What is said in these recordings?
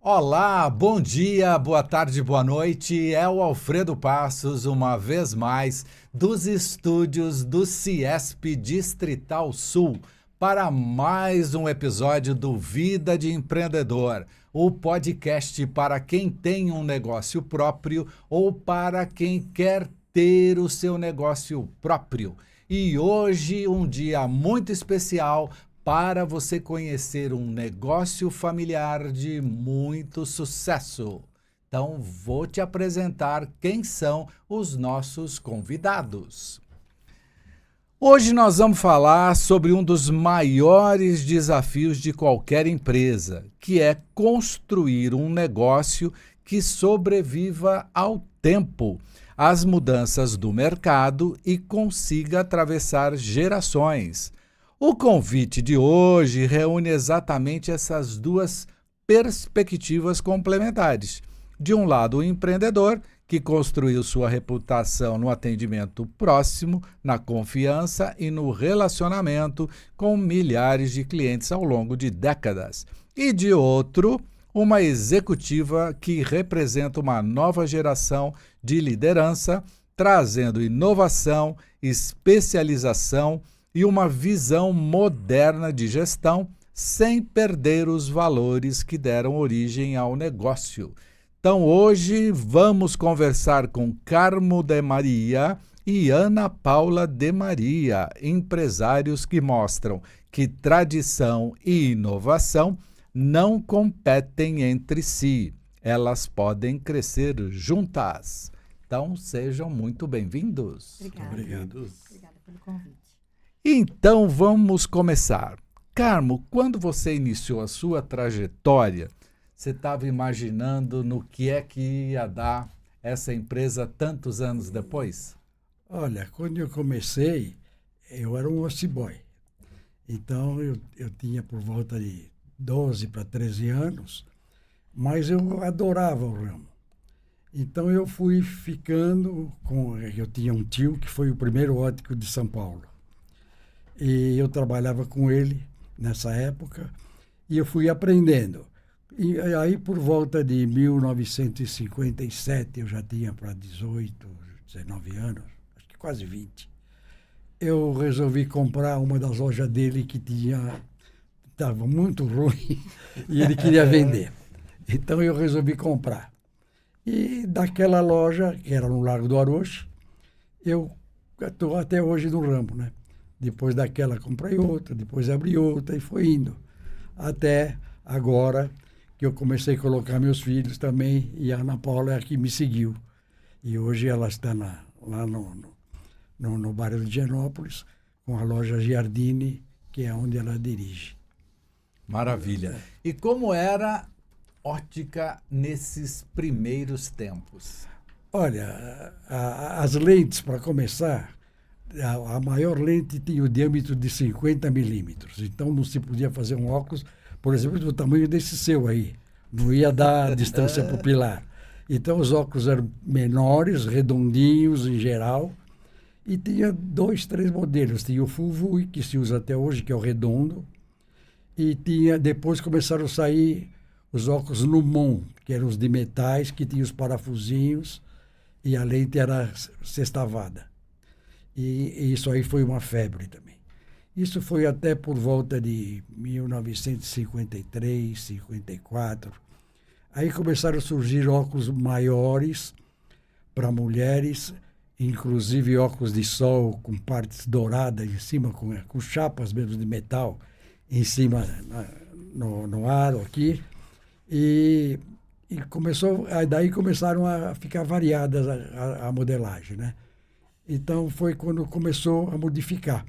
Olá, bom dia, boa tarde, boa noite. É o Alfredo Passos, uma vez mais, dos estúdios do Ciesp Distrital Sul, para mais um episódio do Vida de Empreendedor, o podcast para quem tem um negócio próprio ou para quem quer ter o seu negócio próprio. E hoje, um dia muito especial para você conhecer um negócio familiar de muito sucesso. Então, vou te apresentar quem são os nossos convidados. Hoje nós vamos falar sobre um dos maiores desafios de qualquer empresa, que é construir um negócio que sobreviva ao tempo, às mudanças do mercado e consiga atravessar gerações. O convite de hoje reúne exatamente essas duas perspectivas complementares. De um lado, o empreendedor, que construiu sua reputação no atendimento próximo, na confiança e no relacionamento com milhares de clientes ao longo de décadas. E de outro, uma executiva que representa uma nova geração de liderança, trazendo inovação, especialização e uma visão moderna de gestão, sem perder os valores que deram origem ao negócio. Então, hoje vamos conversar com Carmo de Maria e Ana Paula de Maria, empresários que mostram que tradição e inovação não competem entre si. Elas podem crescer juntas. Então, sejam muito bem-vindos. Obrigada pelo convite. Então, vamos começar. Carmo, quando você iniciou a sua trajetória, você estava imaginando no que é que ia dar essa empresa tantos anos depois? Olha, quando eu comecei, eu era um office boy. Então, eu tinha por volta de 12 para 13 anos, mas eu adorava o ramo. Então, eu fui ficando com... Eu tinha um tio que foi o primeiro óptico de São Paulo. E eu trabalhava com ele nessa época e eu fui aprendendo. E aí, por volta de 1957, eu já tinha para 18, 19 anos, acho que quase 20. Eu resolvi comprar uma das lojas dele que estava muito ruim e ele queria vender. Então, eu resolvi comprar. E daquela loja, que era no Largo do Aroche, eu estou até hoje no ramo, né? Depois daquela comprei outra, depois abri outra e foi indo. Até agora que eu comecei a colocar meus filhos também e a Ana Paula é a que me seguiu. E hoje ela está lá no bairro de Higienópolis com a loja Giardini, que é onde ela dirige. Maravilha. E como era ótica nesses primeiros tempos? Olha, as lentes, para começar... A maior lente tinha o diâmetro de 50 milímetros. Então, não se podia fazer um óculos, por exemplo, do tamanho desse seu aí. Não ia dar distância pupilar. Então, os óculos eram menores, redondinhos em geral. E tinha 2, 3 modelos. Tinha o Full Vue, que se usa até hoje, que é o redondo. E depois começaram a sair os óculos Lumon, que eram os de metais, que tinham os parafusinhos. E a lente era sextavada. E isso aí foi uma febre também. Isso foi até por volta de 1953, 54. Aí começaram a surgir óculos maiores para mulheres, inclusive óculos de sol com partes douradas em cima, com chapas mesmo de metal em cima, no aro aqui. E daí começaram a ficar variadas a modelagem, né? Então, foi quando começou a modificar,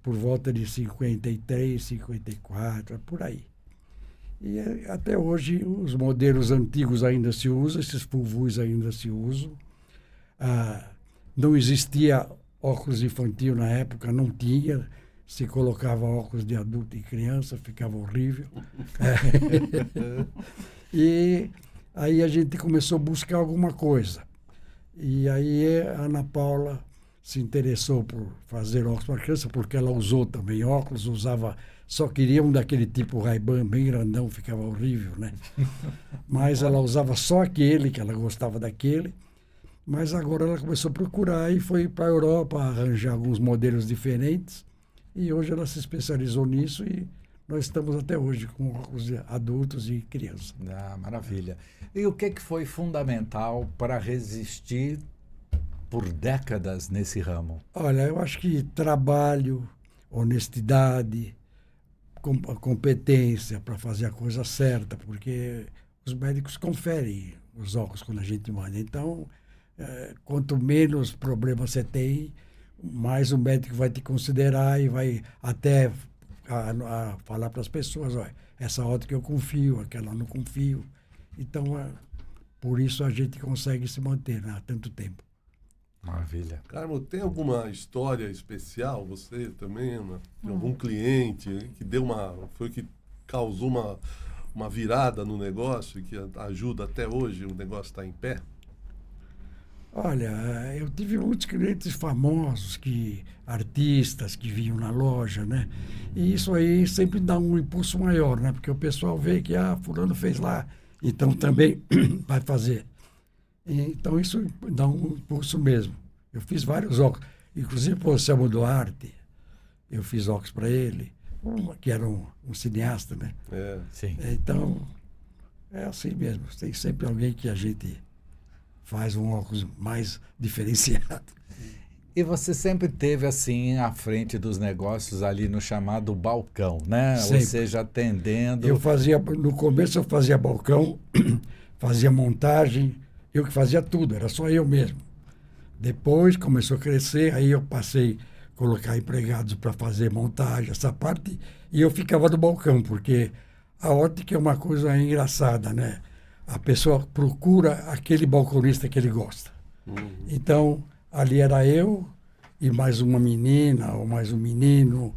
por volta de 53, 54, por aí. E até hoje, os modelos antigos ainda se usam, esses Full ainda se usam. Não existia óculos infantil na época, não tinha. Se colocava óculos de adulto e criança, ficava horrível. E aí a gente começou a buscar alguma coisa. E aí a Ana Paula se interessou por fazer óculos para criança, porque ela usou também óculos, usava só queria um daquele tipo Ray-Ban, bem grandão, ficava horrível, né? Mas ela usava só aquele, que ela gostava daquele. Mas agora ela começou a procurar e foi para a Europa arranjar alguns modelos diferentes. E hoje ela se especializou nisso e nós estamos até hoje com os adultos e crianças. Ah, maravilha. E o que foi fundamental para resistir por décadas nesse ramo? Olha, eu acho que trabalho, honestidade, competência para fazer a coisa certa, porque os médicos conferem os óculos quando a gente manda. Então, quanto menos problemas você tem, mais o médico vai te considerar e vai até a falar para as pessoas, olha, essa ótica eu confio, aquela eu não confio. Então, por isso a gente consegue se manter, né, há tanto tempo. Maravilha. Carmo, tem alguma história especial, você também, Ana, de algum cliente que foi que causou uma virada no negócio e que ajuda até hoje o negócio estar em pé? Olha, eu tive muitos clientes famosos, artistas que vinham na loja, né? E isso aí sempre dá um impulso maior, né? Porque o pessoal vê que, fulano fez lá, então também vai fazer. Então isso dá um impulso mesmo. Eu fiz vários óculos, inclusive para o Anselmo Duarte, eu fiz óculos para ele, que era um cineasta, né? Sim. Então, é assim mesmo, tem sempre alguém que a gente faz um óculos mais diferenciado. E você sempre teve assim à frente dos negócios ali no chamado balcão, né? Sempre. Ou seja, atendendo. No começo eu fazia balcão, fazia montagem, eu que fazia tudo, era só eu mesmo. Depois começou a crescer, aí eu passei a colocar empregados para fazer montagem, essa parte, e eu ficava no balcão, porque a ótica é uma coisa engraçada, né? A pessoa procura aquele balconista que ele gosta. Então, ali era eu e mais uma menina ou mais um menino,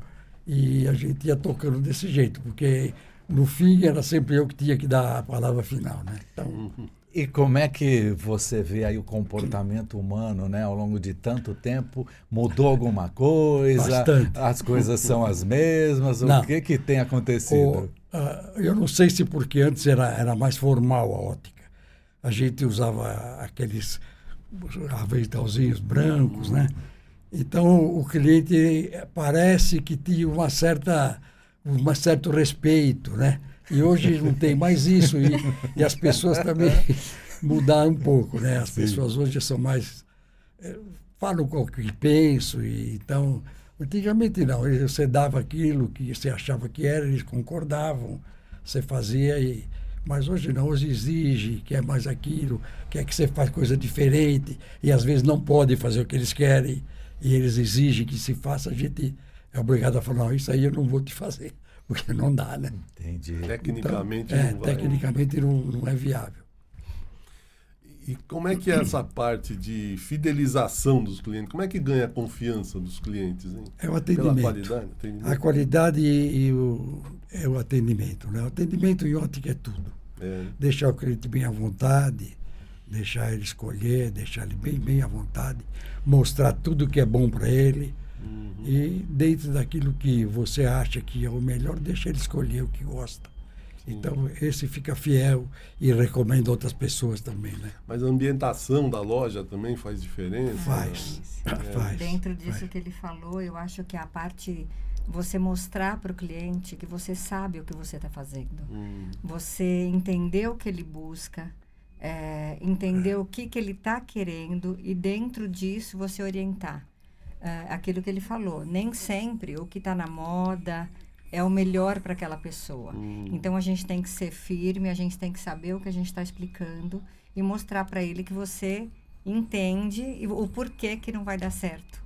e a gente ia tocando desse jeito, porque no fim era sempre eu que tinha que dar a palavra final, né? Então, E como é que você vê aí o comportamento humano, né? Ao longo de tanto tempo, mudou alguma coisa? Bastante. As coisas são as mesmas? Não. O que tem acontecido? Eu não sei se porque antes era mais formal a ótica. A gente usava aqueles aventalzinhos brancos, né? Então o cliente parece que tinha um certo respeito, né? E hoje não tem mais isso e as pessoas também mudaram um pouco, né? As pessoas hoje são mais falam o que pensam e então antigamente não, você dava aquilo que você achava que era, eles concordavam, você fazia mas hoje não, hoje exige, quer mais aquilo, quer que você faça coisa diferente e às vezes não pode fazer o que eles querem e eles exigem que se faça, a gente é obrigado a falar, não, isso aí eu não vou te fazer, porque não dá, né? Entendi. Tecnicamente então, não vai. Tecnicamente não é viável. E como é que é essa parte de fidelização dos clientes? Como é que ganha a confiança dos clientes, hein? É o atendimento. Pela qualidade? Atendimento. A qualidade e o atendimento, né? O atendimento em ótica é tudo. Deixar o cliente bem à vontade, deixar ele escolher, deixar ele bem à vontade, mostrar tudo que é bom para ele. E dentro daquilo que você acha que é o melhor, deixa ele escolher o que gosta. Então, esse fica fiel e recomenda outras pessoas também, né? Mas a ambientação da loja também faz diferença? Faz. Dentro disso que ele falou, eu acho que a parte... Você mostrar para o cliente que você sabe o que você está fazendo. Você entender o que ele busca, entender o que ele está querendo e dentro disso você orientar. Aquilo que ele falou. Nem sempre o que está na moda é o melhor para aquela pessoa. Então, a gente tem que ser firme, a gente tem que saber o que a gente está explicando e mostrar para ele que você entende o porquê que não vai dar certo.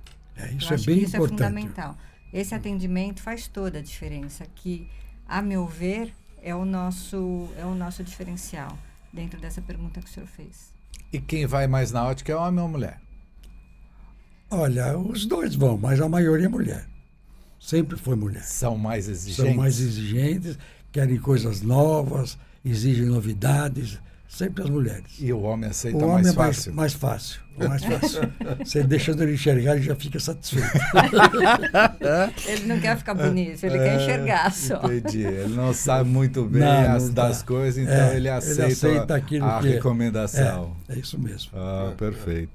Isso é bem isso importante. É fundamental. Esse atendimento faz toda a diferença, que, a meu ver, é o nosso diferencial dentro dessa pergunta que o senhor fez. E quem vai mais na ótica é homem ou mulher? Olha, os dois vão, mas a maioria é mulher. Sempre foi mulher. São mais exigentes? São mais exigentes, querem coisas novas, exigem novidades, Sempre as mulheres. E o homem aceita O homem mais é fácil? mais fácil. Mais fácil. Você deixando ele enxergar, ele já fica satisfeito. Ele não quer ficar bonito, ele quer enxergar só. Entendi. Ele não sabe muito bem Não das tá. coisas, então ele aceita aquilo a que recomendação. É isso mesmo. Ah, perfeito.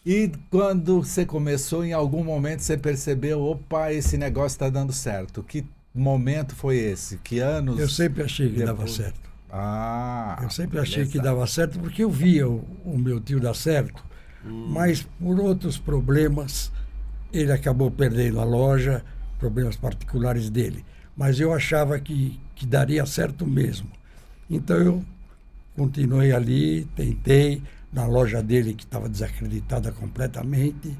E quando você começou, em algum momento você percebeu, opa, esse negócio está dando certo. Que momento foi esse? Que anos? Eu sempre achei que dava depois? certo. Ah, Eu sempre achei beleza. que dava certo, porque eu via o meu tio dar certo, mas por outros problemas, ele acabou perdendo a loja, problemas particulares dele. Mas eu achava que daria certo mesmo. Então eu continuei ali, tentei, na loja dele que estava desacreditada completamente,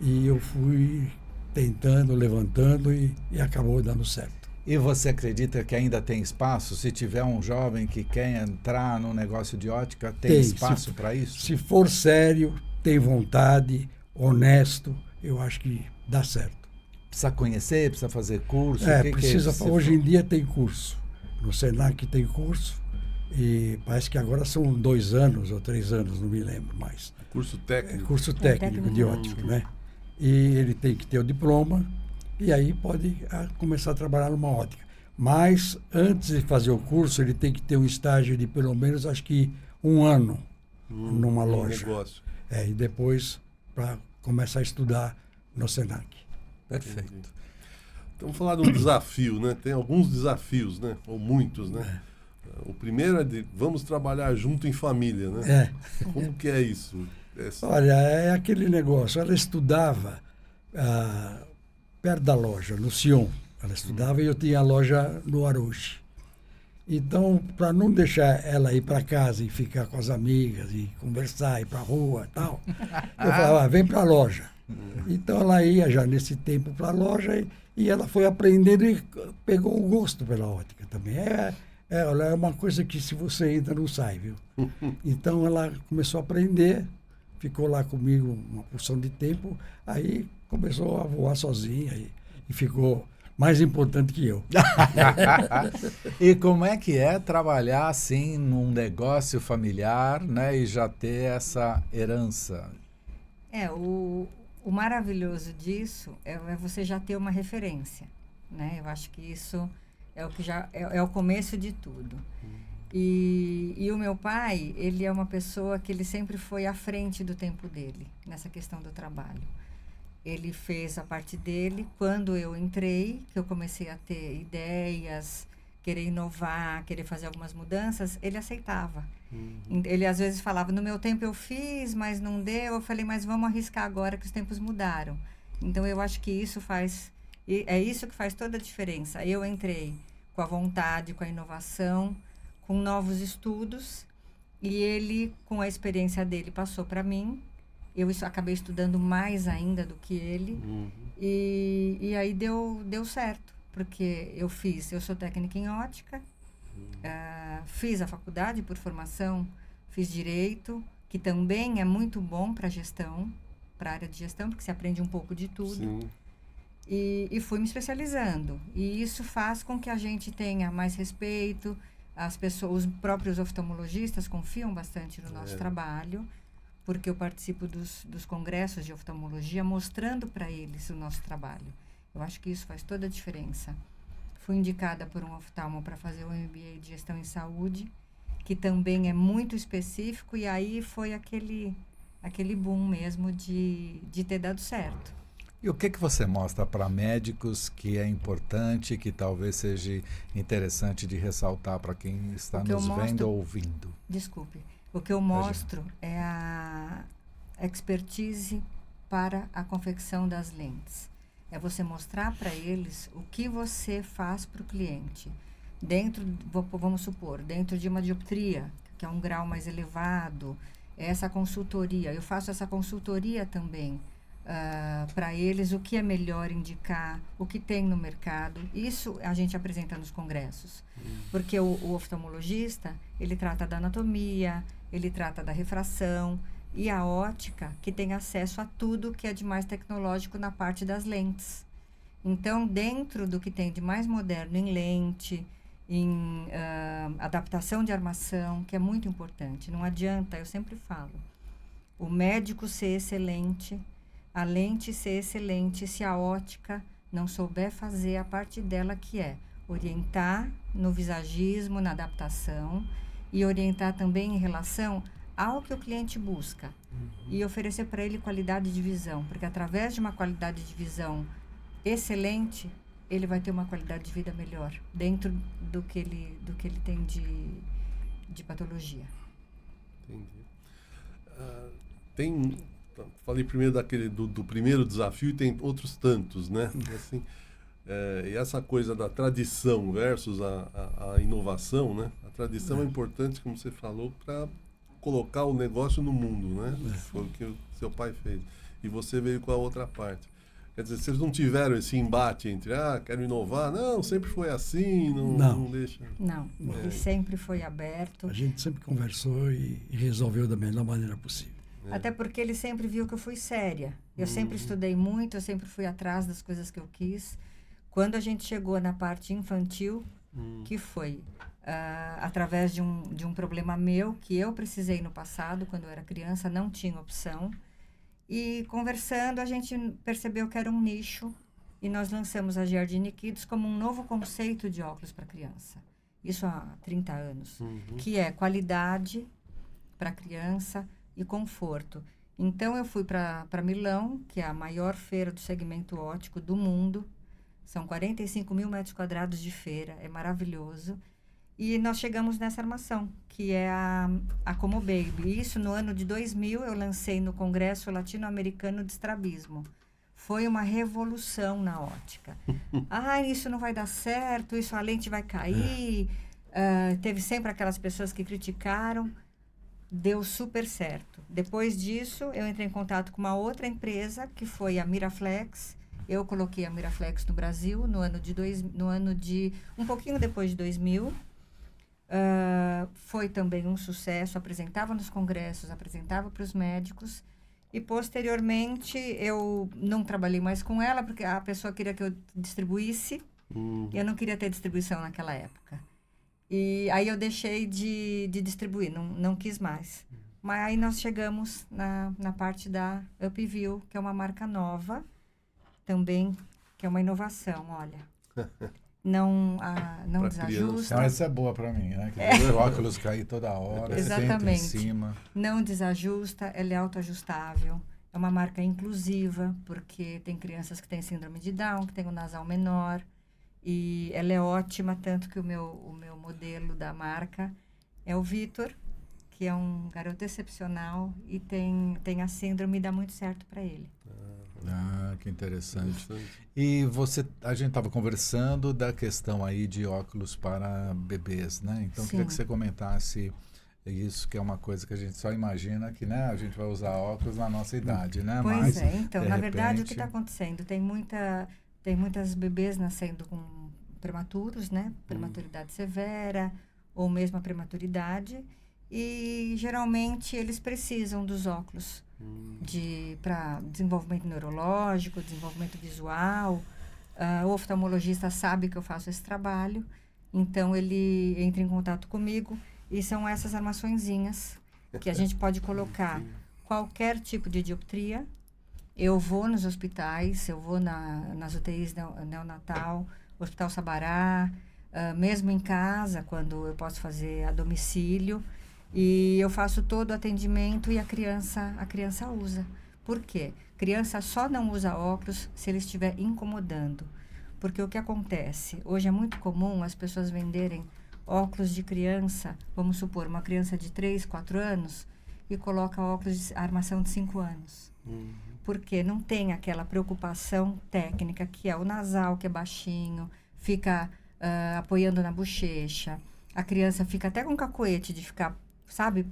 e eu fui tentando, levantando e acabou dando certo. E você acredita que ainda tem espaço? Se tiver um jovem que quer entrar no negócio de ótica, tem espaço para isso? Se for sério, tem vontade, honesto, eu acho que dá certo. Precisa conhecer, precisa fazer curso? O que Precisa. que é? Hoje em dia tem curso. No Senac tem curso. E parece que agora são 2 anos ou 3 anos, não me lembro mais. Curso técnico. Curso técnico de ótica, né? E ele tem que ter o diploma e aí pode começar a trabalhar numa ótica. Mas antes de fazer o curso, ele tem que ter um estágio de pelo menos, acho que 1 ano numa loja. Negócio. E depois para começar a estudar no Senac. Perfeito. Então, vamos falar de um desafio, né? Tem alguns desafios, né? Ou muitos, né? O primeiro é de vamos trabalhar junto em família, né? Como que é isso? Olha, é aquele negócio. Ela estudava perto da loja, no Sion. Ela estudava e eu tinha a loja no Aruche. Então, para não deixar ela ir para casa e ficar com as amigas e conversar, ir para a rua e tal, eu falava, vem para a loja. Então, ela ia já nesse tempo para a loja e ela foi aprendendo e pegou o gosto pela ótica também. Ela é uma coisa que se você ainda não sai, viu? Então, ela começou a aprender, ficou lá comigo uma porção de tempo, aí começou a voar sozinha e ficou mais importante que eu. E como é que é trabalhar assim num negócio familiar, né, e já ter essa herança? O maravilhoso disso é você já ter uma referência, né? Eu acho que isso é o que já é o começo de tudo. E o meu pai, ele é uma pessoa que ele sempre foi à frente do tempo dele nessa questão do trabalho. Ele fez a parte dele. Quando eu entrei, que eu comecei a ter ideias, querer inovar, querer fazer algumas mudanças, ele aceitava. Ele às vezes falava, no meu tempo eu fiz, mas não deu. Eu falei, mas vamos arriscar agora que os tempos mudaram. Então eu acho que isso é isso que faz toda a diferença. Eu entrei com a vontade, com a inovação, com novos estudos, e ele, com a experiência dele, passou para mim. Eu acabei estudando mais ainda do que ele. E aí deu certo, porque eu sou técnica em ótica, fiz a faculdade por formação, fiz direito, que também é muito bom para gestão, para a área de gestão, porque você aprende um pouco de tudo. Sim. E fui me especializando. E isso faz com que a gente tenha mais respeito, as pessoas, os próprios oftalmologistas confiam bastante no nosso trabalho, porque eu participo dos congressos de oftalmologia mostrando para eles o nosso trabalho. Eu acho que isso faz toda a diferença. Fui indicada por um oftalmo para fazer o MBA de Gestão em Saúde, que também é muito específico, e aí foi aquele boom mesmo de ter dado certo. E o que você mostra para médicos que é importante, que talvez seja interessante de ressaltar para quem está nos vendo ou ouvindo? Desculpe. O que eu mostro é a expertise para a confecção das lentes. É você mostrar para eles o que você faz para o cliente. Vamos supor, dentro de uma dioptria, que é um grau mais elevado, essa consultoria. Eu faço essa consultoria também para eles, o que é melhor indicar, o que tem no mercado. Isso a gente apresenta nos congressos. Porque o oftalmologista, ele trata da anatomia, ele trata da refração, e a ótica, que tem acesso a tudo que é de mais tecnológico na parte das lentes. Então, dentro do que tem de mais moderno em lente, em adaptação de armação, que é muito importante. Não adianta, eu sempre falo, o médico ser excelente, a lente ser excelente, se a ótica não souber fazer a parte dela, que é orientar no visagismo, na adaptação, e orientar também em relação ao que o cliente busca. E oferecer para ele qualidade de visão, porque através de uma qualidade de visão excelente, ele vai ter uma qualidade de vida melhor, dentro do que ele tem de patologia. Entendi. Falei primeiro do primeiro desafio e tem outros tantos, né? Assim, e essa coisa da tradição versus a inovação, né? A tradição é importante, como você falou, para colocar o negócio no mundo, né? Foi o que o seu pai fez. E você veio com a outra parte. Quer dizer, vocês não tiveram esse embate entre, quero inovar, não, sempre foi assim, não deixa... Não, ele sempre foi aberto. A gente sempre conversou e resolveu da melhor maneira possível. Até porque ele sempre viu que eu fui séria. Eu sempre estudei muito, eu sempre fui atrás das coisas que eu quis. Quando a gente chegou na parte infantil, que foi através de um problema meu, que eu precisei no passado, quando eu era criança, não tinha opção. E conversando, a gente percebeu que era um nicho e nós lançamos a Giardini Kids como um novo conceito de óculos para criança. Isso há 30 anos. Que é qualidade para criança e conforto. Então, eu fui para Milão, que é a maior feira do segmento óptico do mundo. São 45 mil metros quadrados de feira, é maravilhoso. E nós chegamos nessa armação, que é a Como Baby. Isso no ano de 2000 eu lancei no Congresso Latino-Americano de Estrabismo. Foi uma revolução na ótica. Isso não vai dar certo, isso a lente vai cair. Teve sempre aquelas pessoas que criticaram. Deu super certo. Depois disso, eu entrei em contato com uma outra empresa, que foi a Miraflex. Eu coloquei a Miraflex no Brasil no ano de um pouquinho depois de 2000. Foi também um sucesso, apresentava nos congressos, apresentava para os médicos. E, posteriormente, eu não trabalhei mais com ela, porque a pessoa queria que eu distribuísse. E eu não queria ter distribuição naquela época. E aí eu deixei de distribuir, não quis mais. Mas aí nós chegamos na parte da UpView, que é uma marca nova, também, que é uma inovação, olha. Não desajusta. Então, essa é boa para mim, né? Que o óculos cair toda hora, senta em cima. Não desajusta, ela é autoajustável. É uma marca inclusiva, porque tem crianças que têm síndrome de Down, que têm o nasal menor. E ela é ótima, tanto que o meu modelo da marca é o Vitor, que é um garoto excepcional e tem a síndrome e dá muito certo para ele. Que interessante. E a gente estava conversando da questão aí de óculos para bebês, né? Então, queria que você comentasse isso, que é uma coisa que a gente só imagina que, né, a gente vai usar óculos na nossa idade, né? Pois então, na verdade, o que está acontecendo? Tem muitas bebês nascendo com prematuros, né? Prematuridade severa ou mesmo a prematuridade. E, geralmente, eles precisam dos óculos para desenvolvimento neurológico, desenvolvimento visual. O oftalmologista sabe que eu faço esse trabalho, então ele entra em contato comigo e são essas armaçõezinhas que a gente pode colocar qualquer tipo de dioptria. Eu vou nos hospitais, eu vou nas UTIs neonatal, Hospital Sabará, mesmo em casa, quando eu posso fazer a domicílio. E eu faço todo o atendimento e a criança usa. Por quê? Criança só não usa óculos se ele estiver incomodando. Porque o que acontece? Hoje é muito comum as pessoas venderem óculos de criança, vamos supor, uma criança de 3, 4 anos, e coloca óculos de armação de 5 anos. Porque não tem aquela preocupação técnica, que é o nasal, que é baixinho, fica apoiando na bochecha. A criança fica até com cacoete de ficar, sabe,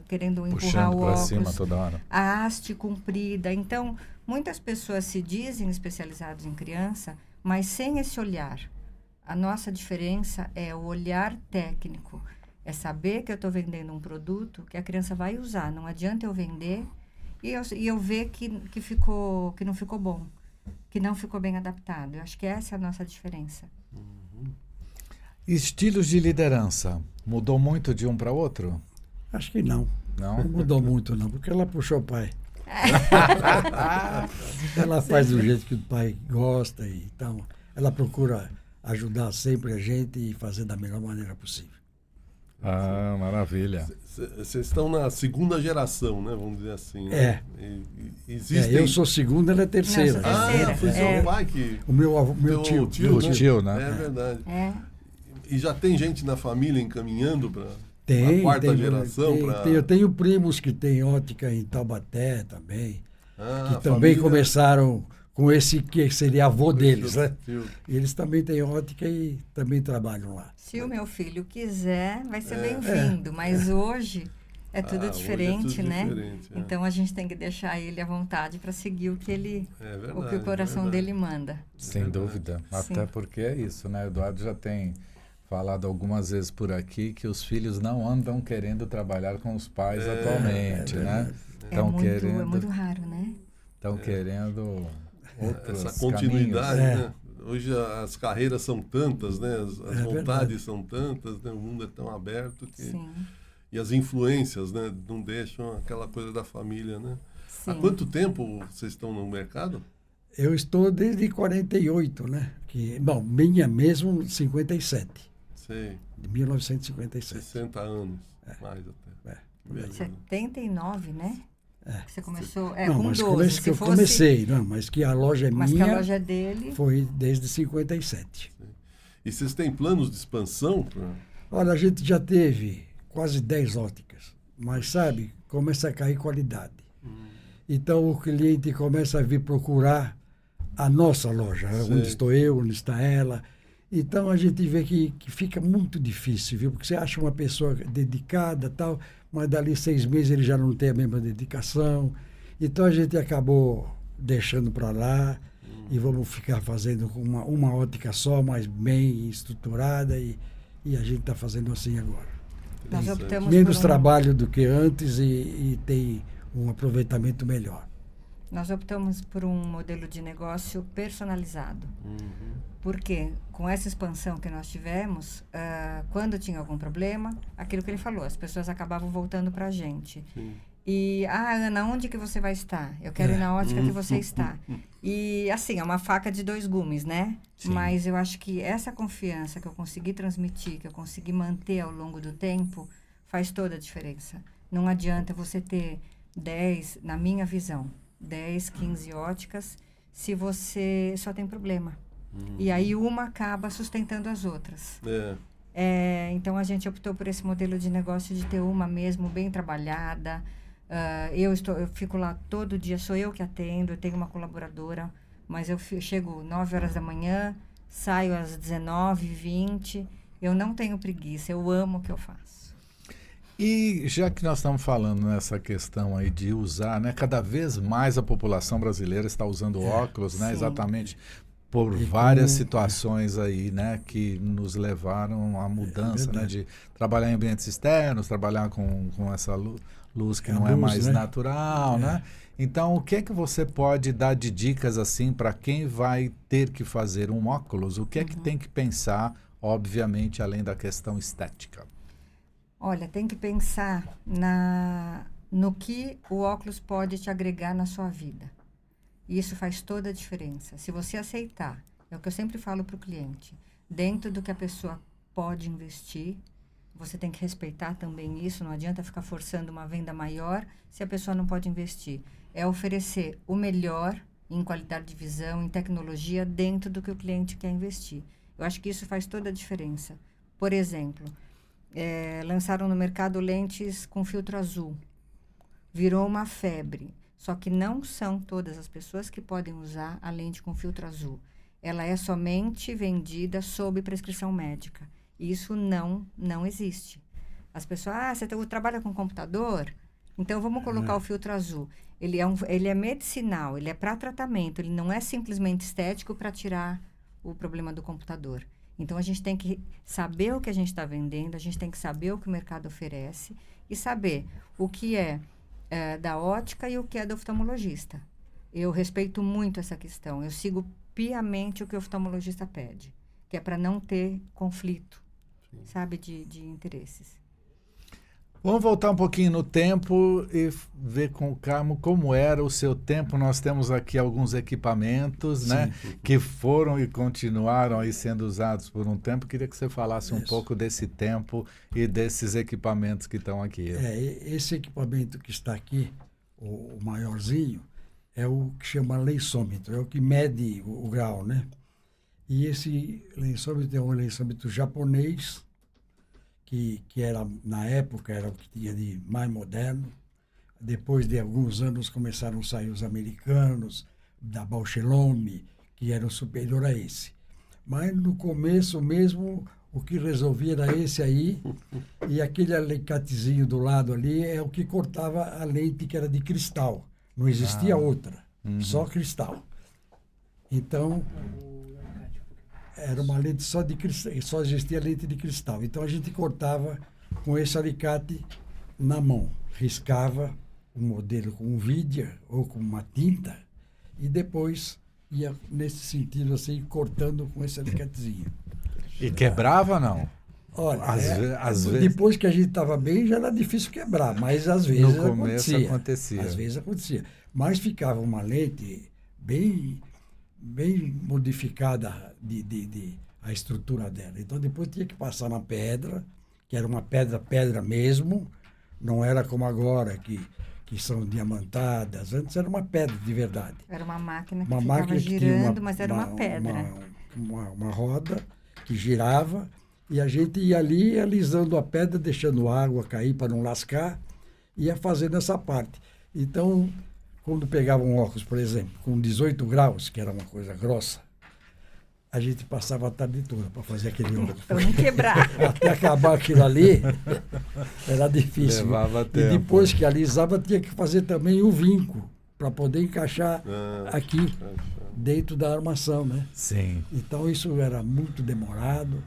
querendo empurrar o óculos. Cima toda hora. A haste comprida. Então, muitas pessoas se dizem especializadas em criança, mas sem esse olhar. A nossa diferença é o olhar técnico. É saber que eu estou vendendo um produto que a criança vai usar. Não adianta eu vender e eu ver que não ficou bom, que não ficou bem adaptado. Eu acho que essa é a nossa diferença. Estilos de liderança, mudou muito de um para outro? Acho que não. Não? Não mudou muito, não, porque ela puxou o pai. Ela faz do jeito que o pai gosta, e então ela procura ajudar sempre a gente e fazer da melhor maneira possível. Ah, maravilha. Vocês estão na segunda geração, né? Vamos dizer assim. Né? Existem... eu sou segunda, ela é terceira. Não, terceira. Foi seu pai que... O meu Teu tio. Tio, né? É verdade. É. E já tem gente na família encaminhando para Tem, a quarta tem, geração? eu tenho primos que têm ótica em Taubaté também, Ah, que também família- começaram com esse que seria avô deles, né? Tio. E eles também têm ótica e também trabalham lá. Se o meu filho quiser, vai ser bem-vindo. Mas hoje é tudo Hoje é diferente, tudo né? diferente, é. Então a gente tem que deixar ele à vontade para seguir o que ele, É o que verdade, o coração verdade. dele manda. Sem verdade. dúvida. Sim. Até porque é isso, né? O Eduardo já tem falado algumas vezes por aqui que os filhos não andam querendo trabalhar com os pais atualmente, né? É muito raro, né? Estão querendo outros Essa continuidade, caminhos. né? Hoje as carreiras são tantas, né? As vontades verdade. são tantas, né? O mundo é tão aberto que... Sim. E as influências, né? Não deixam aquela coisa da família, né? Há Sim. quanto tempo vocês estão no mercado? Eu estou desde 48, né? Bom, minha mesmo 57, Sei, de 1957. 60 anos, mais até. É. Beleza. 79, né? Que você começou. Não, Com mas 12. que eu comecei, não, mas que a loja Mas que a minha loja é dele. foi desde 57. E vocês têm planos de expansão? Olha, a gente já teve quase 10 óticas, mas sabe, começa a cair qualidade. Então o cliente começa a vir procurar a nossa loja, Sei. onde estou eu, onde está ela. Então a gente vê que fica muito difícil, viu? Porque você acha uma pessoa dedicada tal, mas dali 6 meses ele já não tem a mesma dedicação. Então a gente acabou deixando para lá e vamos ficar fazendo com uma ótica só, mas bem estruturada, e a gente está fazendo assim agora. Nós Interessante. optamos Menos por trabalho do que antes e tem um aproveitamento melhor. Nós optamos por um modelo de negócio personalizado. Porque com essa expansão que nós tivemos, quando tinha algum problema, aquilo que ele falou, as pessoas acabavam voltando para a gente. Sim. E, Ana, onde que você vai estar? Eu quero ir na ótica que você está. E, assim, é uma faca de 2 gumes, né? Sim. Mas eu acho que essa confiança que eu consegui transmitir, que eu consegui manter ao longo do tempo, faz toda a diferença. Não adianta você ter 10, na minha visão, 10, 15 óticas, se você só tem problema. E aí uma acaba sustentando as outras. Então a gente optou por esse modelo de negócio de ter uma mesmo bem trabalhada. Eu fico lá todo dia, sou eu que atendo, eu tenho uma colaboradora, mas eu chego 9 horas da manhã, saio às 19h20, eu não tenho preguiça, eu amo o que eu faço. E já que nós estamos falando nessa questão aí de usar, né? Cada vez mais a população brasileira está usando óculos, né? Sim. Exatamente por várias situações aí, né? Que nos levaram à mudança, né? De trabalhar em ambientes externos, trabalhar com essa luz que A não é luz, mais né? natural, né? Então, o que é que você pode dar de dicas assim para quem vai ter que fazer um óculos? O que é que tem que pensar, obviamente, além da questão estética? Olha, tem que pensar no que o óculos pode te agregar na sua vida. E isso faz toda a diferença. Se você aceitar, é o que eu sempre falo para o cliente, dentro do que a pessoa pode investir, você tem que respeitar também isso, não adianta ficar forçando uma venda maior se a pessoa não pode investir. É oferecer o melhor em qualidade de visão, em tecnologia, dentro do que o cliente quer investir. Eu acho que isso faz toda a diferença. Por exemplo, lançaram no mercado lentes com filtro azul. Virou uma febre. Só que não são todas as pessoas que podem usar a lente com filtro azul. Ela é somente vendida sob prescrição médica. Isso não existe. As pessoas, você trabalha com computador? Então vamos colocar o filtro azul. Ele é medicinal, ele é para tratamento, ele não é simplesmente estético para tirar o problema do computador. Então a gente tem que saber o que a gente está vendendo, a gente tem que saber o que o mercado oferece e saber o que é da ótica e o que é do oftalmologista. Eu respeito muito essa questão. Eu sigo piamente o que o oftalmologista pede, que é para não ter conflito sabe, de interesses. Vamos voltar um pouquinho no tempo e ver com o Carmo como era o seu tempo. Nós temos aqui alguns equipamentos, né, que foram e continuaram aí sendo usados por um tempo. Queria que você falasse um pouco desse tempo e desses equipamentos que estão aqui. Esse equipamento que está aqui, o maiorzinho, é o que chama lençômetro, é o que mede o grau, né? E esse lençômetro é um lençômetro japonês, que era, na época, era o que tinha de mais moderno. Depois de alguns anos começaram a sair os americanos, da Bauchelome, que eram superior a esse. Mas no começo mesmo, o que resolvia era esse aí, e aquele alicatezinho do lado ali é o que cortava a lente que era de cristal. Não existia outra, só cristal. Então, era uma lente só de cristal, só existia lente de cristal. Então a gente cortava com esse alicate na mão, riscava o modelo com um vídeo ou com uma tinta e depois ia nesse sentido assim, cortando com esse alicatezinho. E quebrava, não? Olha, às vezes... depois que a gente estava bem já era difícil quebrar, mas às vezes no começo acontecia. Às vezes acontecia. Mas ficava uma lente bem modificada a estrutura dela. Então depois tinha que passar na pedra, que era uma pedra mesmo, não era como agora, que são diamantadas. Antes era uma pedra de verdade. Era uma máquina que ficava girando, mas era uma pedra. Uma roda que girava e a gente ia ali alisando a pedra, deixando a água cair para não lascar, ia fazendo essa parte. Então, quando pegava um óculos, por exemplo, com 18 graus, que era uma coisa grossa, a gente passava a tarde toda para fazer aquele óculos. Para não quebrar. Até acabar aquilo ali, era difícil. Levava tempo. E depois que alisava, tinha que fazer também o vinco, para poder encaixar aqui, dentro da armação, né? Sim. Então isso era muito demorado.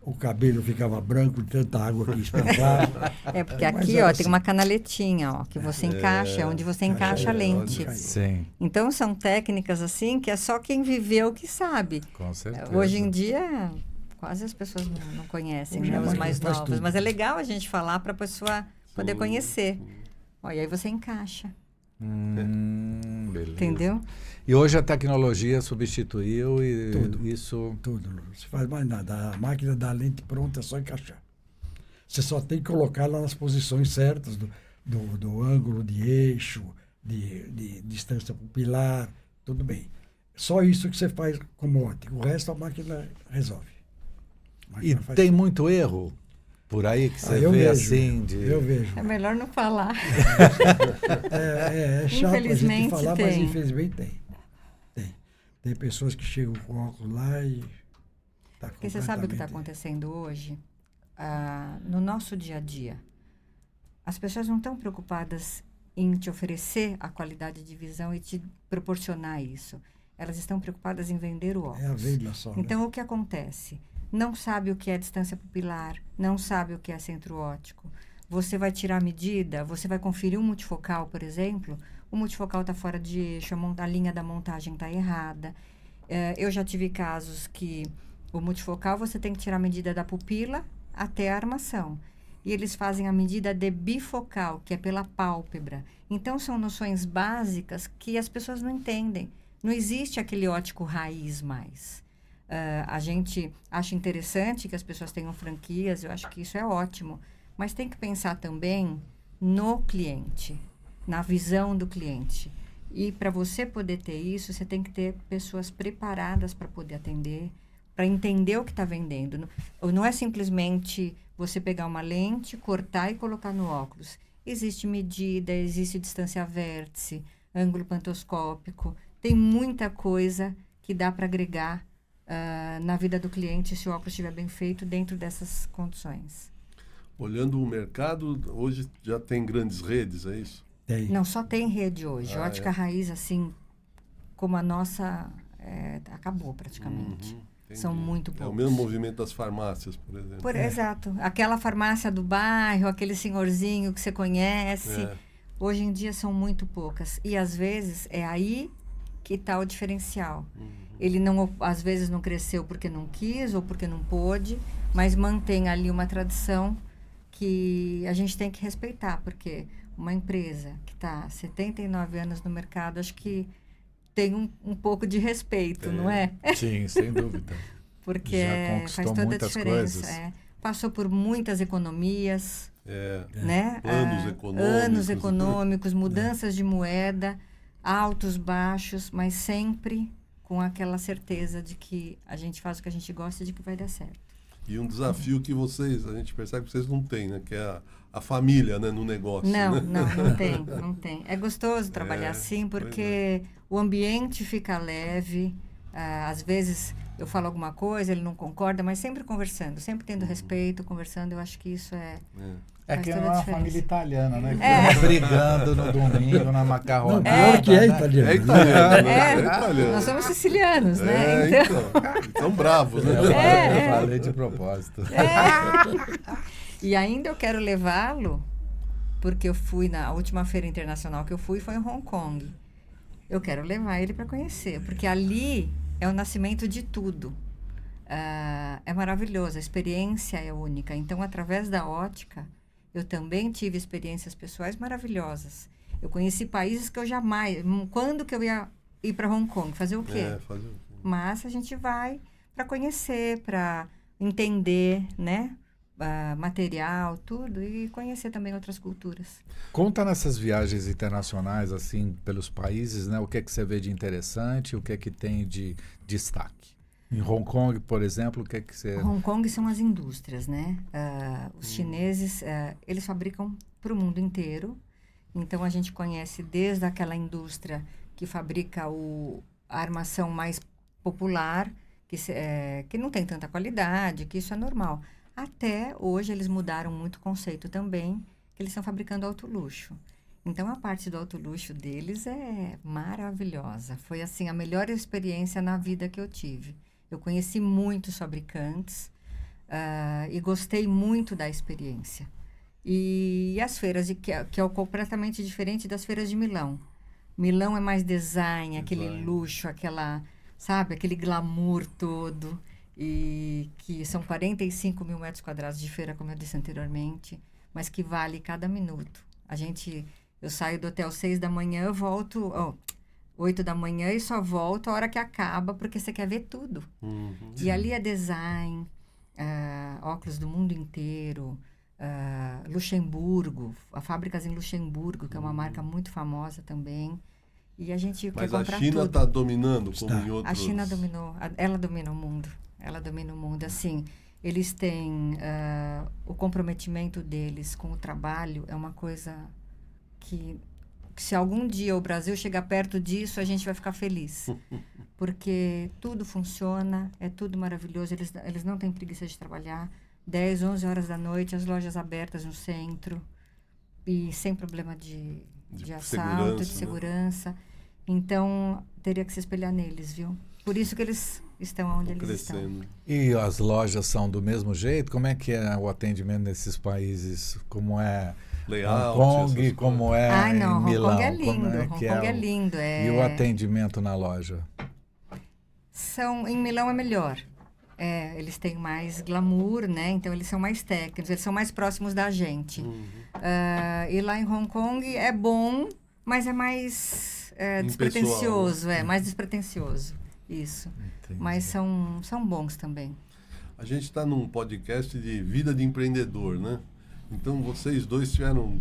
O cabelo ficava branco de tanta água que espantava. É porque aqui, ó, tem uma canaletinha, ó, que você encaixa, onde você encaixa a lente. Sim. Então são técnicas assim que é só quem viveu que sabe. Com certeza. Hoje em dia quase as pessoas não conhecem, né, os mais novos. Mas é legal a gente falar para a pessoa poder conhecer. Ó, e aí você encaixa. Beleza. Entendeu? E hoje a tecnologia substituiu e Tudo. isso... Tudo. Não se faz mais nada. A máquina da lente pronta é só encaixar. Você só tem que colocar lá nas posições certas do ângulo de eixo, de distância pupilar, tudo bem. Só isso que você faz como ótico. O resto a máquina resolve. E tem muito erro por aí que você vê vejo, assim? Eu vejo. É melhor não falar. É chato a gente Infelizmente falar, tem. mas infelizmente tem. Tem pessoas que chegam com óculos lá e... Porque você sabe o que está acontecendo hoje? No nosso dia a dia. As pessoas não estão preocupadas em te oferecer a qualidade de visão e te proporcionar isso. Elas estão preocupadas em vender o óculos. É a venda só. Então, né? o que acontece? Não sabe o que é distância pupilar, não sabe o que é centro óptico. Você vai tirar a medida, você vai conferir um multifocal, por exemplo, o multifocal está fora de eixo, a linha da montagem está errada. Eu já tive casos que o multifocal você tem que tirar a medida da pupila até a armação. E eles fazem a medida de bifocal, que é pela pálpebra. Então, são noções básicas que as pessoas não entendem. Não existe aquele ótico raiz mais. A gente acha interessante que as pessoas tenham franquias, eu acho que isso é ótimo. Mas tem que pensar também no cliente, na visão do cliente. E para você poder ter isso, você tem que ter pessoas preparadas para poder atender, para entender o que está vendendo. Não é simplesmente você pegar uma lente, cortar e colocar no óculos. Existe medida, existe distância vértice, ângulo pantoscópico. Tem muita coisa que dá para agregar na vida do cliente se o óculos estiver bem feito dentro dessas condições. Olhando o mercado, hoje já tem grandes redes, é isso? Tem. Não, só tem rede hoje. Ótica raiz, assim, como a nossa, acabou praticamente. São muito poucos. É o mesmo movimento das farmácias, por exemplo. Exato. Aquela farmácia do bairro, aquele senhorzinho que você conhece, hoje em dia são muito poucas. E, às vezes, é aí que está o diferencial. Ele não, às vezes não cresceu porque não quis ou porque não pôde, mas mantém ali uma tradição que a gente tem que respeitar, porque uma empresa que está 79 anos no mercado, acho que tem um pouco de respeito, não é? Sim, sem dúvida. Porque Já conquistou faz toda a muitas diferença. coisas. Passou por muitas economias, né? Anos econômicos, mudanças de moeda, altos, baixos, mas sempre com aquela certeza de que a gente faz o que a gente gosta e de que vai dar certo. E um desafio que a gente percebe que vocês não têm, né? Que é a família, né? No negócio, né? Não tem. É gostoso trabalhar assim, porque o ambiente fica leve. Às vezes eu falo alguma coisa, ele não concorda, mas sempre conversando, sempre tendo respeito, conversando. Eu acho que isso É faz que toda não é a uma diferença. família italiana, né? Que fica brigando no domingo, na macarronada. Não, pior que é né? italiano. É italiano, né? É italiano. Nós somos sicilianos, né? Então, então. São bravos, né? Eu falei de propósito. E ainda eu quero levá-lo, porque eu fui na última feira internacional que eu fui, foi em Hong Kong. Eu quero levar ele para conhecer, porque ali é o nascimento de tudo. É maravilhoso, a experiência é única. Então, através da ótica, eu também tive experiências pessoais maravilhosas. Eu conheci países que eu jamais... Quando que eu ia ir para Hong Kong? Fazer o quê? Fazer o quê? Mas a gente vai para conhecer, para entender, né? Material, tudo, e conhecer também outras culturas. Conta nessas viagens internacionais, assim, pelos países, né? O que é que você vê de interessante, o que é que tem de destaque? Em Hong Kong, por exemplo, o que é que você... Hong Kong são as indústrias, né? Os chineses, eles fabricam para o mundo inteiro. Então, a gente conhece desde aquela indústria que fabrica a armação mais popular, que não tem tanta qualidade, que isso é normal. Até hoje, eles mudaram muito o conceito também, que eles estão fabricando alto luxo. Então, a parte do alto luxo deles é maravilhosa. Foi, assim, a melhor experiência na vida que eu tive. Eu conheci muitos fabricantes e gostei muito da experiência. E as feiras, que é completamente diferente das feiras de Milão. Milão é mais design, aquele luxo, aquele glamour todo. E que são 45 mil metros quadrados de feira, como eu disse anteriormente, mas que vale cada minuto. Eu saio do hotel 6 da manhã, eu volto 8 da manhã e só volto a hora que acaba, porque você quer ver tudo. E ali é design, óculos do mundo inteiro, Luxemburgo, fábricas em Luxemburgo, que é uma marca muito famosa também. E a gente quer comprar tudo. Mas a China está dominando, como em outros... A China dominou, ela domina o mundo. Ela domina o mundo. Assim, eles têm... o comprometimento deles com o trabalho é uma coisa que se algum dia o Brasil chegar perto disso, a gente vai ficar feliz. Porque tudo funciona, é tudo maravilhoso. Eles não têm preguiça de trabalhar. 10, 11 horas da noite, as lojas abertas no centro. E sem problema de assalto, de segurança. Né? Então, teria que se espelhar neles, viu? Por isso que eles estão onde eles estão. E as lojas são do mesmo jeito? Como é que é o atendimento nesses países? Como é layout, Hong Kong, como é em Milão? Hong Kong é lindo. Hong Kong é lindo. E o atendimento na loja? Em Milão é melhor. Eles têm mais glamour, né? Então, eles são mais técnicos, eles são mais próximos da gente. E lá em Hong Kong é bom, mas é mais despretensioso. Mais despretensioso. Isso. Entendi. Mas são bons também. A gente está num podcast de vida de empreendedor, né? Então, vocês dois tiveram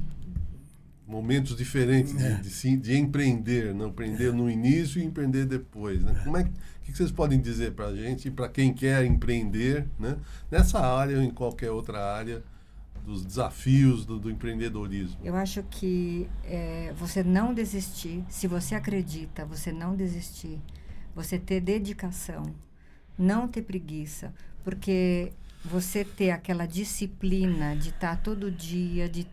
momentos diferentes de empreender, né? Empreender no início e empreender depois, né? O que vocês podem dizer para a gente, para quem quer empreender, né? Nessa área ou em qualquer outra área, dos desafios do empreendedorismo? Eu acho que você não desistir, se você acredita, você não desistir, você ter dedicação, não ter preguiça, porque você ter aquela disciplina de estar todo dia, de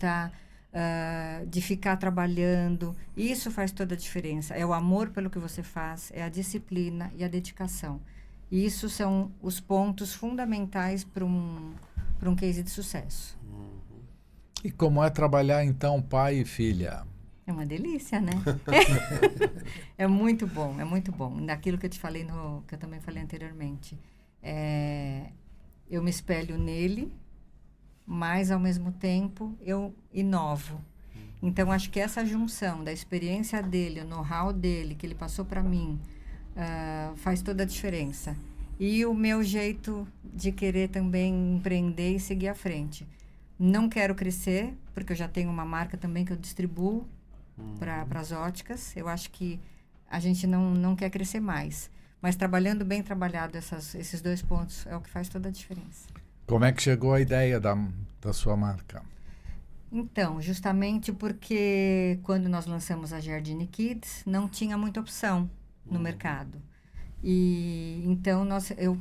ficar trabalhando, isso faz toda a diferença. É o amor pelo que você faz, é a disciplina e a dedicação. E isso são os pontos fundamentais para um case de sucesso. E como é trabalhar, então, pai e filha? É uma delícia, né? É muito bom, é muito bom. Daquilo que eu te falei, que eu também falei anteriormente. Eu me espelho nele, mas ao mesmo tempo eu inovo. Então, acho que essa junção da experiência dele, o know-how dele, que ele passou para mim, faz toda a diferença. E o meu jeito de querer também empreender e seguir à frente. Não quero crescer, porque eu já tenho uma marca também que eu distribuo para as óticas. Eu acho que a gente não quer crescer mais. Mas trabalhando bem trabalhado esses 2 pontos é o que faz toda a diferença. Como é que chegou a ideia da sua marca? Então, justamente porque quando nós lançamos a Giardini Kids, não tinha muita opção no mercado. E então eu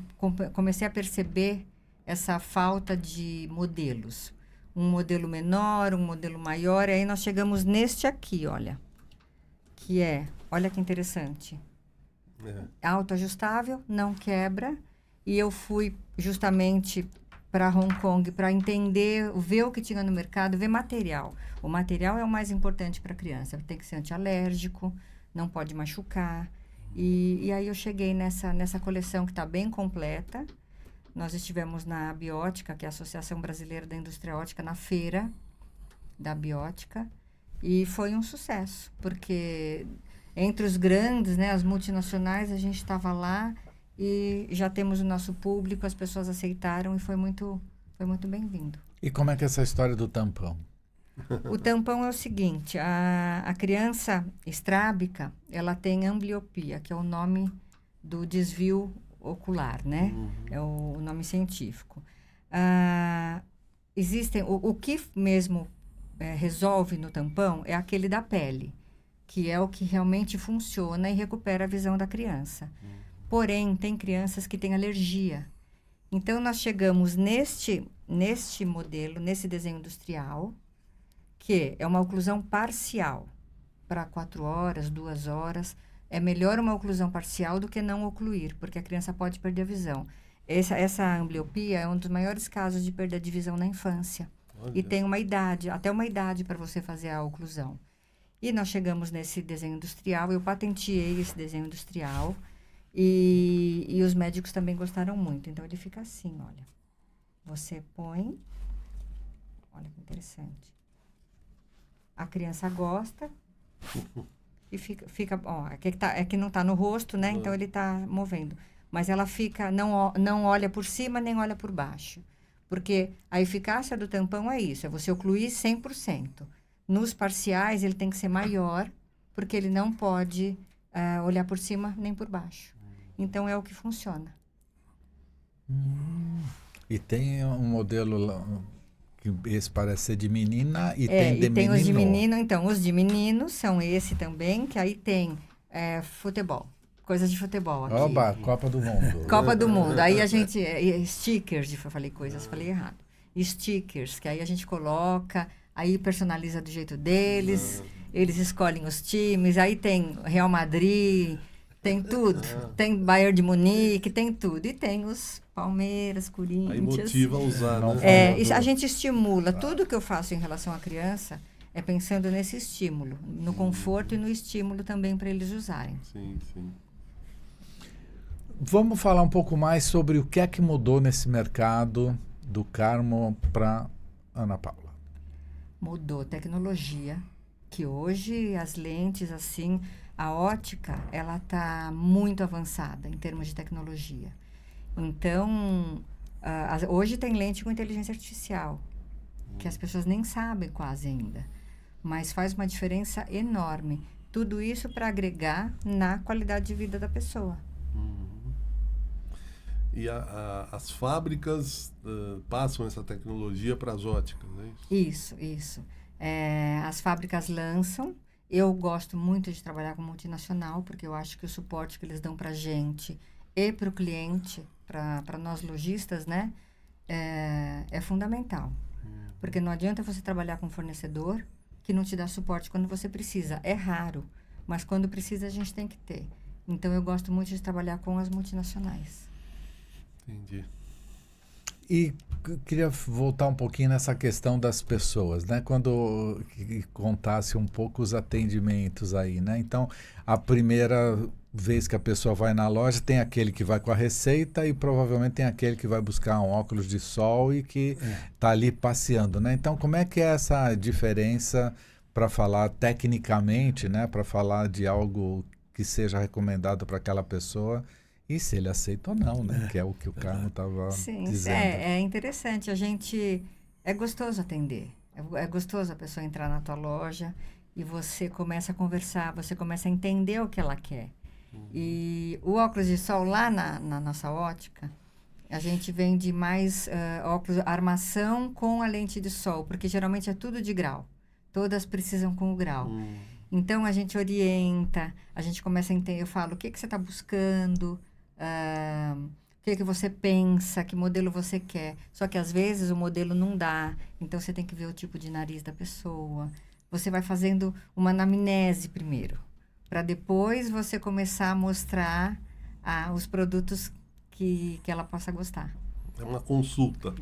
comecei a perceber essa falta de modelos. Um modelo menor, um modelo maior, e aí nós chegamos neste aqui, olha. Olha que interessante. Autoajustável, não quebra. E eu fui justamente para Hong Kong para entender, ver o que tinha no mercado, ver material. O material é o mais importante para a criança. Tem que ser antialérgico, não pode machucar. E aí eu cheguei nessa coleção que está bem completa. Nós estivemos na Abiótica, que é a Associação Brasileira da Indústria Ótica, na feira da Abiótica. E foi um sucesso, porque entre os grandes, né, as multinacionais, a gente estava lá e já temos o nosso público, as pessoas aceitaram e foi muito bem-vindo. E como é que é essa história do tampão? O tampão é o seguinte, a criança estrábica, ela tem ambliopia, que é o nome do desvio ocular, né? É o nome científico. Existem, o que mesmo resolve no tampão é aquele da pele, que é o que realmente funciona e recupera a visão da criança. Porém, tem crianças que têm alergia. Então, nós chegamos neste modelo, nesse desenho industrial, que é uma oclusão parcial, para 4 horas, 2 horas. É melhor uma oclusão parcial do que não ocluir, porque a criança pode perder a visão. Essa ambliopia é um dos maiores casos de perda de visão na infância. Olha. E tem até uma idade para você fazer a oclusão. E nós chegamos nesse desenho industrial, eu patenteei esse desenho industrial, e os médicos também gostaram muito. Então, ele fica assim, olha. Você põe... Olha que interessante. A criança gosta... E fica ó, é que não está no rosto, né? Então ele está movendo. Mas ela fica, não olha por cima nem olha por baixo. Porque a eficácia do tampão é isso, é você ocluir 100%. Nos parciais ele tem que ser maior, porque ele não pode olhar por cima nem por baixo. Então é o que funciona. E tem um modelo... que esse parece ser de menina e tem de menino. Tem os de menino. Então, os de menino são esse também, que aí tem futebol. Coisas de futebol aqui. Oba, Copa do Mundo. Copa do Mundo. Aí a gente... stickers, falei errado. Stickers, que aí a gente coloca, aí personaliza do jeito deles, eles escolhem os times, aí tem Real Madrid, tem tudo. Tem Bayern de Munique, tem tudo. E tem os Palmeiras, Corinthians. Aí motiva a usar, né? A gente estimula. Tudo que eu faço em relação à criança é pensando nesse estímulo, no conforto e no estímulo também para eles usarem. Sim. Vamos falar um pouco mais sobre o que é que mudou nesse mercado do Carmo para Ana Paula. Mudou tecnologia, que hoje as lentes, assim, a ótica, ela está muito avançada em termos de tecnologia. Então, hoje tem lente com inteligência artificial, que as pessoas nem sabem quase ainda, mas faz uma diferença enorme. Tudo isso para agregar na qualidade de vida da pessoa. E as fábricas passam essa tecnologia para as óticas, né? Isso. As fábricas lançam. Eu gosto muito de trabalhar com multinacional, porque eu acho que o suporte que eles dão para a gente e para o cliente, para nós lojistas, né, é fundamental. Porque não adianta você trabalhar com um fornecedor que não te dá suporte quando você precisa. É raro, mas quando precisa a gente tem que ter. Então eu gosto muito de trabalhar com as multinacionais. Entendi. E queria voltar um pouquinho nessa questão das pessoas, né? Quando que contasse um pouco os atendimentos aí, né? Então, a primeira vez que a pessoa vai na loja, tem aquele que vai com a receita e provavelmente tem aquele que vai buscar um óculos de sol e que está ali passeando, né? Então, como é que é essa diferença para falar tecnicamente, né? Para falar de algo que seja recomendado para aquela pessoa e se ele aceita ou não, né? Que é o que o Carmo estava dizendo. É interessante. É gostoso atender. É gostoso a pessoa entrar na tua loja e você começa a conversar, você começa a entender o que ela quer. E o óculos de sol lá na nossa ótica, a gente vende mais óculos, armação com a lente de sol, porque geralmente é tudo de grau. Todas precisam com o grau. Então, a gente orienta, a gente começa a entender, eu falo, o que você está buscando, o que você pensa, que modelo você quer. Só que, às vezes, o modelo não dá, então você tem que ver o tipo de nariz da pessoa. Você vai fazendo uma anamnese primeiro, para depois você começar a mostrar os produtos que ela possa gostar. É uma consulta.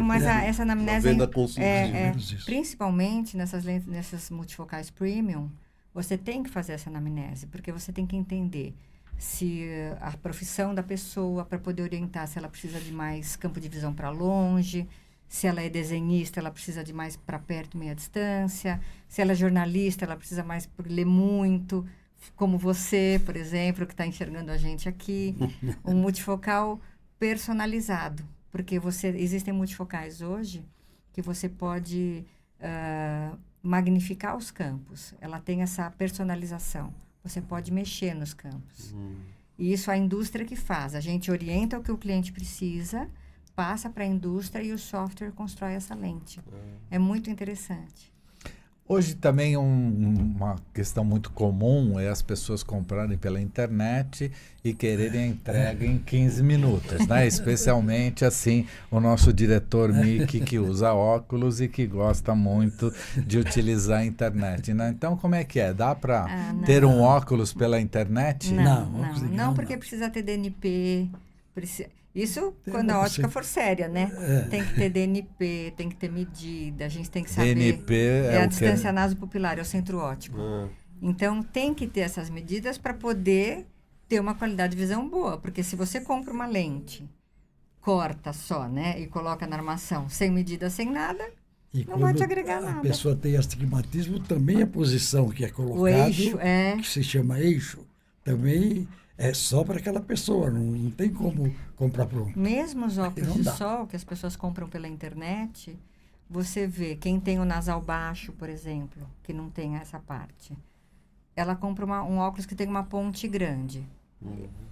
Mas essa anamnese... Uma venda consultiva. Principalmente nessas multifocais premium, você tem que fazer essa anamnese, porque você tem que entender se a profissão da pessoa, para poder orientar se ela precisa de mais campo de visão para longe, se ela é desenhista, ela precisa de mais para perto, meia distância, se ela é jornalista, ela precisa mais por ler muito, como você, por exemplo, que está enxergando a gente aqui. Um multifocal personalizado, porque existem multifocais hoje que você pode magnificar os campos. Ela tem essa personalização. Você pode mexer nos campos. E isso a indústria que faz. A gente orienta o que o cliente precisa, passa para a indústria e o software constrói essa lente. É muito interessante. Hoje também uma questão muito comum é as pessoas comprarem pela internet e quererem a entrega em 15 minutos, né? Especialmente, assim, o nosso diretor Mickey, que usa óculos e que gosta muito de utilizar a internet, né? Então, como é que é? Dá para ter um óculos pela internet? Não, porque precisa ter DNP, Isso quando a ótica for séria, né? Tem que ter DNP, tem que ter medida, a gente tem que saber... DNP é a distância nasopupilar, é o centro óptico. Então, tem que ter essas medidas para poder ter uma qualidade de visão boa. Porque se você compra uma lente, corta só, né? E coloca na armação, sem medida, sem nada, não vai te agregar nada. A pessoa tem astigmatismo, também a posição que é colocada, o eixo, que se chama eixo, também... É só para aquela pessoa, não tem como comprar pronto. Mesmo os óculos de sol que as pessoas compram pela internet, você vê quem tem o nasal baixo, por exemplo, que não tem essa parte. Ela compra um óculos que tem uma ponte grande.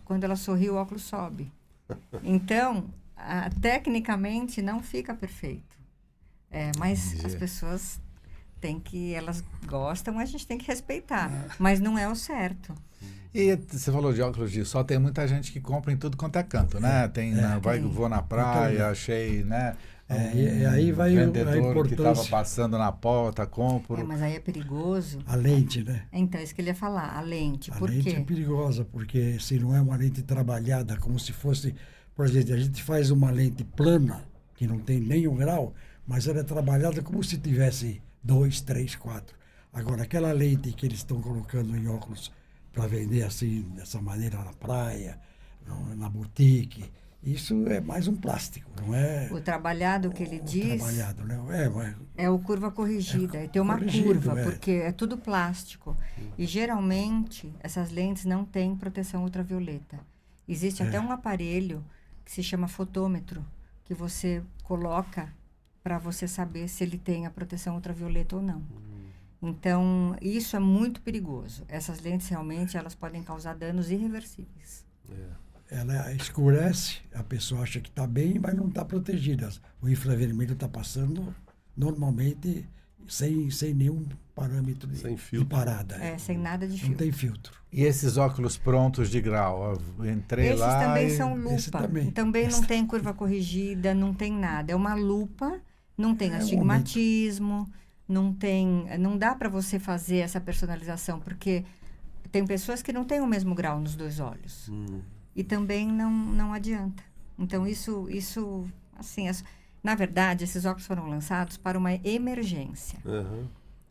Quando ela sorri, o óculos sobe. Então, tecnicamente, não fica perfeito. Mas as pessoas elas gostam, a gente tem que respeitar. Mas não é o certo. E você falou de óculos de sol, tem muita gente que compra em tudo quanto é canto, né? Vou na praia, achei, né? E aí vai vendedor que estava passando na porta, compro. Mas aí é perigoso. A lente, né? Então, isso que ele ia falar, a lente. Por quê? A lente é perigosa, porque se não é uma lente trabalhada, como se fosse... Por exemplo, a gente faz uma lente plana, que não tem nenhum grau, mas ela é trabalhada como se tivesse 2, 3, 4. Agora, aquela lente que eles estão colocando em óculos para vender assim, dessa maneira na praia, na boutique, isso é mais um plástico, não é? O trabalhado que ele diz trabalhado, né? É o curva corrigida. Tem uma curva, porque é tudo plástico. E geralmente essas lentes não têm proteção ultravioleta. Existe até um aparelho que se chama fotômetro, que você coloca para você saber se ele tem a proteção ultravioleta ou não. Então, isso é muito perigoso. Essas lentes, realmente, elas podem causar danos irreversíveis. Ela escurece, a pessoa acha que está bem, mas não está protegida. O infravermelho está passando normalmente sem nenhum parâmetro de parada. Sem nada de filtro. Não tem filtro. E esses óculos prontos de grau? Eu entrei Esses lá também são lupa. Também não tem curva corrigida, não tem nada. É uma lupa, não tem astigmatismo... Não dá para você fazer essa personalização, porque tem pessoas que não têm o mesmo grau nos dois olhos. E também não adianta. Então, isso Assim, na verdade, esses óculos foram lançados para uma emergência,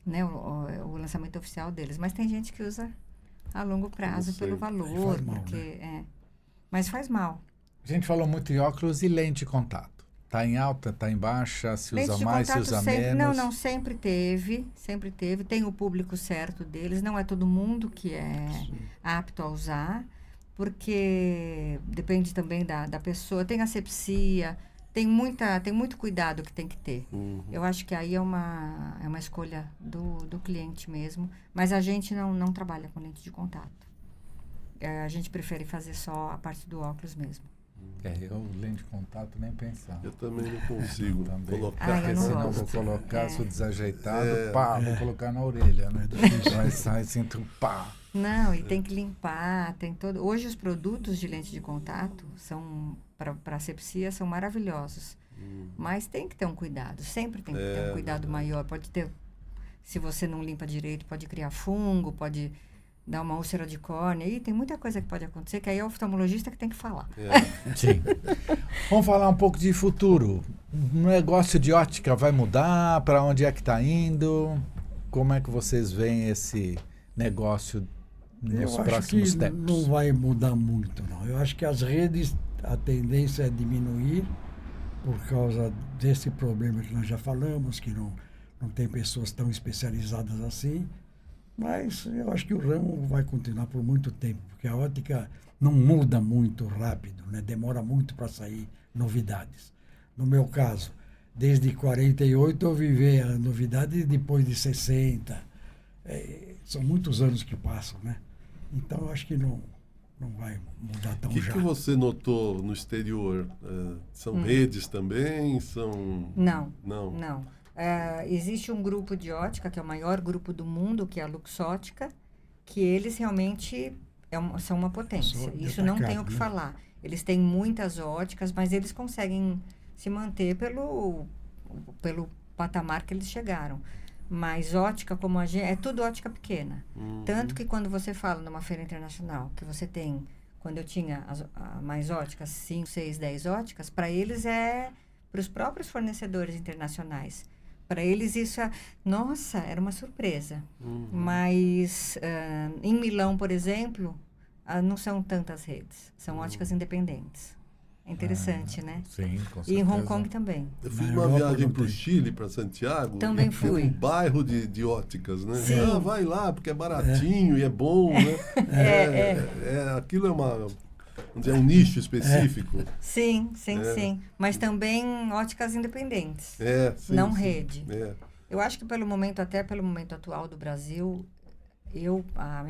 né? O lançamento oficial deles. Mas tem gente que usa a longo prazo pelo valor, faz mal, porque mas faz mal. A gente falou muito em óculos e lente de contato. Tá em alta, tá em baixa, se Lente usa de mais, se contato usa sempre, menos? não, sempre teve, tem o público certo deles, não é todo mundo que é apto a usar, porque depende também da pessoa, tem asepsia, tem muito cuidado que tem que ter. Eu acho que aí é uma escolha do cliente mesmo, mas a gente não trabalha com lente de contato. A gente prefere fazer só a parte do óculos mesmo. Eu lente de contato nem pensar. Eu também não consigo colocar. Eu Porque não senão gosto. vou colocar, sou desajeitado, vou colocar na orelha, né? Vai sair, sinto, pá. Não, e tem que limpar, tem todo... Hoje os produtos de lente de contato são, para asepsia, são maravilhosos. Mas tem que ter um cuidado, sempre tem que ter um cuidado maior. Pode ter, se você não limpa direito, pode criar fungo, pode dar uma úlcera de córnea. E tem muita coisa que pode acontecer, que aí é o oftalmologista que tem que falar. Sim. Vamos falar um pouco de futuro. O negócio de ótica vai mudar? Para onde é que está indo? Como é que vocês veem esse negócio nos Eu acho próximos que tempos? não vai mudar muito, não. Eu acho que as redes, a tendência é diminuir por causa desse problema que nós já falamos, que não tem pessoas tão especializadas assim. Mas eu acho que o ramo vai continuar por muito tempo, porque a ótica não muda muito rápido, né? Demora muito para sair novidades. No meu caso, desde 48 eu vivi a novidade depois de 60. São muitos anos que passam, né? Então eu acho que não vai mudar tão O já. que você notou no exterior? São redes também? Não. Não. Existe um grupo de ótica, que é o maior grupo do mundo, que é a Luxótica, que eles realmente são uma potência. Isso não tem o que falar. Eles têm muitas óticas, mas eles conseguem se manter pelo patamar que eles chegaram. Mas ótica como a gente, é tudo ótica pequena. Tanto que quando você fala numa feira internacional, que você tem, quando eu tinha mais óticas, 5, 6, 10 óticas, para eles para os próprios fornecedores internacionais. Para eles isso nossa, era uma surpresa. Mas em Milão, por exemplo, não são tantas redes, são óticas independentes. É interessante, né? Sim, com certeza. E em Hong Kong também. Eu fiz uma viagem para o Chile, para Santiago. Também Tem fui. um bairro de óticas, né? Sim. Vai lá, porque é baratinho e é bom, né? Aquilo vamos dizer, um nicho específico. Sim. Mas também óticas independentes. Não sim. rede. Eu acho que pelo momento atual do Brasil,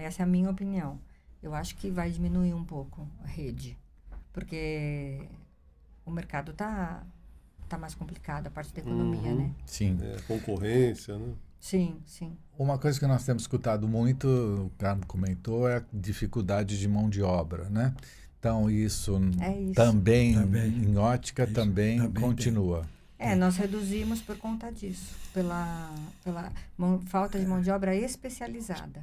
essa é a minha opinião. Eu acho que vai diminuir um pouco a rede. Porque o mercado tá mais complicado, a parte da economia, né? Sim. Concorrência, né? Sim. Uma coisa que nós temos escutado muito, o Carlos comentou, é a dificuldade de mão de obra, né? Então, isso também em ótica também continua. Nós reduzimos por conta disso, pela falta de mão de obra especializada.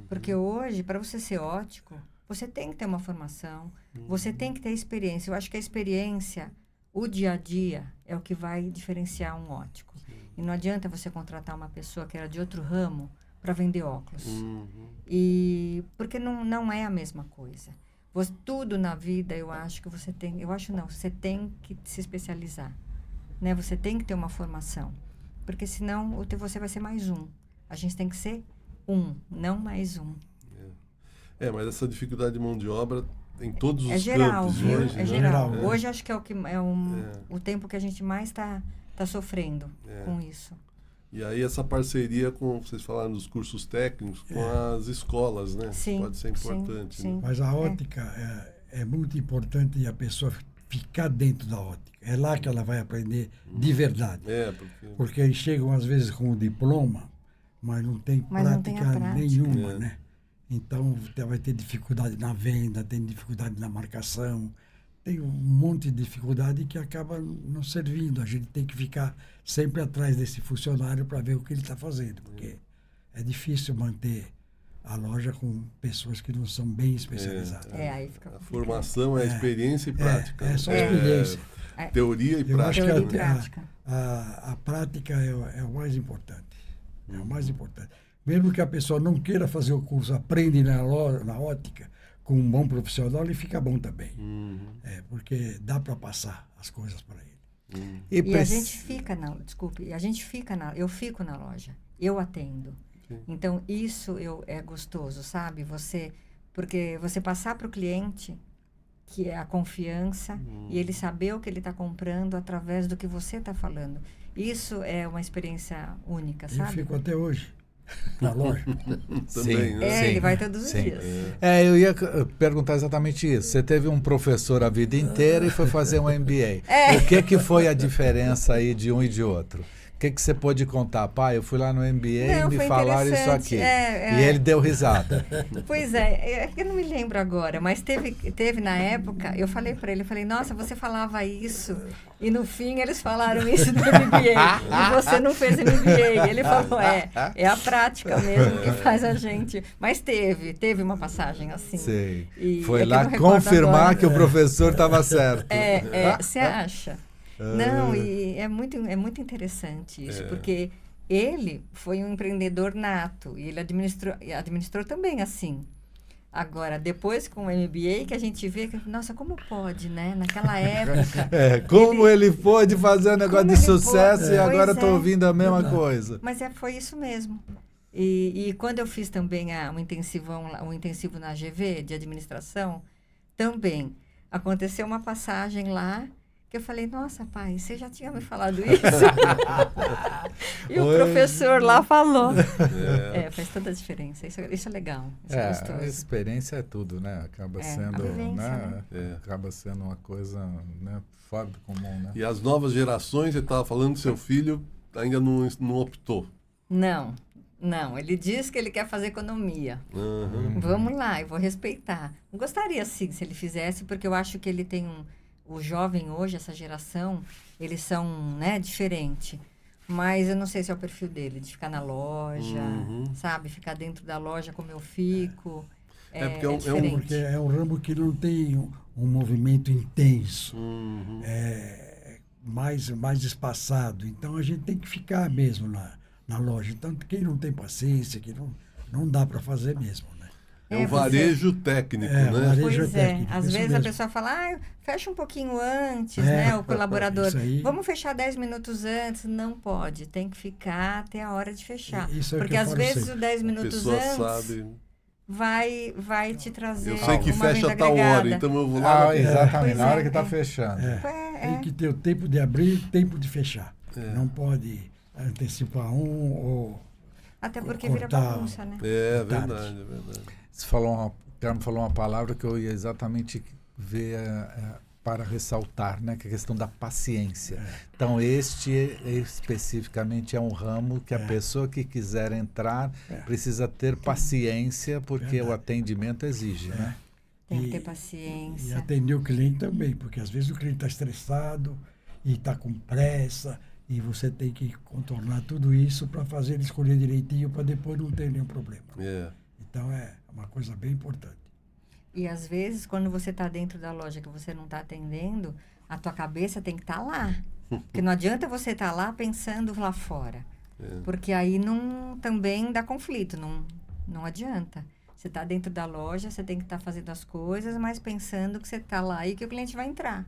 Porque hoje, para você ser ótico, você tem que ter uma formação, você tem que ter experiência. Eu acho que a experiência, o dia a dia, é o que vai diferenciar um ótico. E não adianta você contratar uma pessoa que era de outro ramo para vender óculos. Porque não é a mesma coisa. Tudo na vida, eu acho que você tem... Eu acho não, você tem que se especializar. Né? Você tem que ter uma formação. Porque senão você vai ser mais um. A gente tem que ser não mais um. Mas essa dificuldade de mão de obra em todos os geral, campos viu? hoje. É né? geral. Hoje acho que o tempo que a gente mais está sofrendo com isso. E aí essa parceria com, vocês falaram dos cursos técnicos, com as escolas, né? Sim, pode ser importante. sim. Né? Mas a ótica é muito importante a pessoa ficar dentro da ótica. É lá que ela vai aprender de verdade. Porque chegam às vezes com o diploma, mas não tem prática nenhuma, né? Então, vai ter dificuldade na venda, tem dificuldade na marcação, tem um monte de dificuldade que acaba não servindo. A gente tem que ficar sempre atrás desse funcionário para ver o que ele está fazendo, porque é difícil manter a loja com pessoas que não são bem especializadas. Aí fica a formação é experiência e prática. É só experiência. Teoria e Eu acho prática. que Teoria e né? prática. a prática é o mais importante. É o mais importante. Mesmo que a pessoa não queira fazer o curso, aprende na ótica com um bom profissional, ele fica bom também. Porque dá para passar as coisas para ele. E a gente fica eu fico na loja, eu atendo. Sim. Então, isso é gostoso, sabe? Porque você passar para o cliente, que é a confiança, e ele saber o que ele está comprando através do que você está falando. Isso é uma experiência única, Eu sabe? fico até hoje na loja. Também, né? Sim, Ele vai todos os sim. dias. Eu ia perguntar exatamente isso. Você teve um professor a vida inteira e foi fazer um MBA. O que foi a diferença aí de um e de outro? O que você pôde contar? Pai, eu fui lá no MBA e me foi falaram isso interessante. aqui. E ele deu risada. Pois é, eu não me lembro agora, mas teve na época, eu falei para ele, nossa, você falava isso, e no fim eles falaram isso no MBA, e você não fez MBA. Ele falou, é a prática mesmo que faz a gente. Mas teve uma passagem assim. Sei. E Foi é que lá eu não recordo confirmar agora. que o professor estava certo. Você acha? Não, e é muito interessante isso, porque ele foi um empreendedor nato e ele administrou também assim. Agora, depois com o MBA, que a gente vê que, nossa, como pode, né? Naquela época. Como ele pôde fazer um negócio de sucesso e agora estou Pois ouvindo a mesma coisa. Mas foi isso mesmo. E quando eu fiz também um intensivo na GV de administração, também aconteceu uma passagem lá que eu falei, nossa, pai, você já tinha me falado isso? E o professor lá falou. Faz toda a diferença. Isso é legal. Isso é gostoso. A experiência é tudo, né? Acaba sendo, a vivência, né? Acaba sendo uma coisa, né, fora do comum, né? E as novas gerações, você estava falando, seu filho ainda não optou. Não, ele diz que ele quer fazer economia. Vamos lá, eu vou respeitar. Gostaria sim, se ele fizesse, porque eu acho que ele tem o jovem hoje, essa geração, eles são, né, diferente. Mas eu não sei se é o perfil dele, de ficar na loja, sabe? Ficar dentro da loja como eu fico. Porque porque é um ramo que não tem um movimento intenso. Mais espaçado. Então, a gente tem que ficar mesmo na loja. Então, quem não tem paciência, que não dá para fazer mesmo, né? É um varejo técnico, né? Varejo Pois técnico, às isso vezes mesmo. a pessoa fala, fecha um pouquinho antes, né? O colaborador, isso aí. vamos fechar 10 minutos antes. Não pode, tem que ficar até a hora de fechar. Isso é porque que eu às falo vezes sempre. o 10 A minutos pessoa antes sabe. vai te trazer Eu sei que uma fecha renda a tal hora, agregada. então eu vou lá. Exatamente, Pois na hora é, que está fechando. Tem que ter o tempo de abrir e o tempo de fechar. Não pode antecipar ou Até porque cortar. vira bagunça, né? É Tarde. verdade. Você o Carmo falou uma palavra que eu ia exatamente ver para ressaltar, né? Que é a questão da paciência. Então, este especificamente é um ramo que a pessoa que quiser entrar precisa ter paciência, porque o atendimento exige, né? Tem que ter E paciência. atender o cliente também, porque às vezes o cliente está estressado e está com pressa, e você tem que contornar tudo isso para fazer ele escolher direitinho, para depois não ter nenhum problema. Então, é uma coisa bem importante. E às vezes, quando você está dentro da loja que você não está atendendo, a tua cabeça tem que estar lá. Porque não adianta você estar lá pensando lá fora. Porque aí também dá conflito, não adianta. Você está dentro da loja, você tem que estar fazendo as coisas, mas pensando que você está lá e que o cliente vai entrar.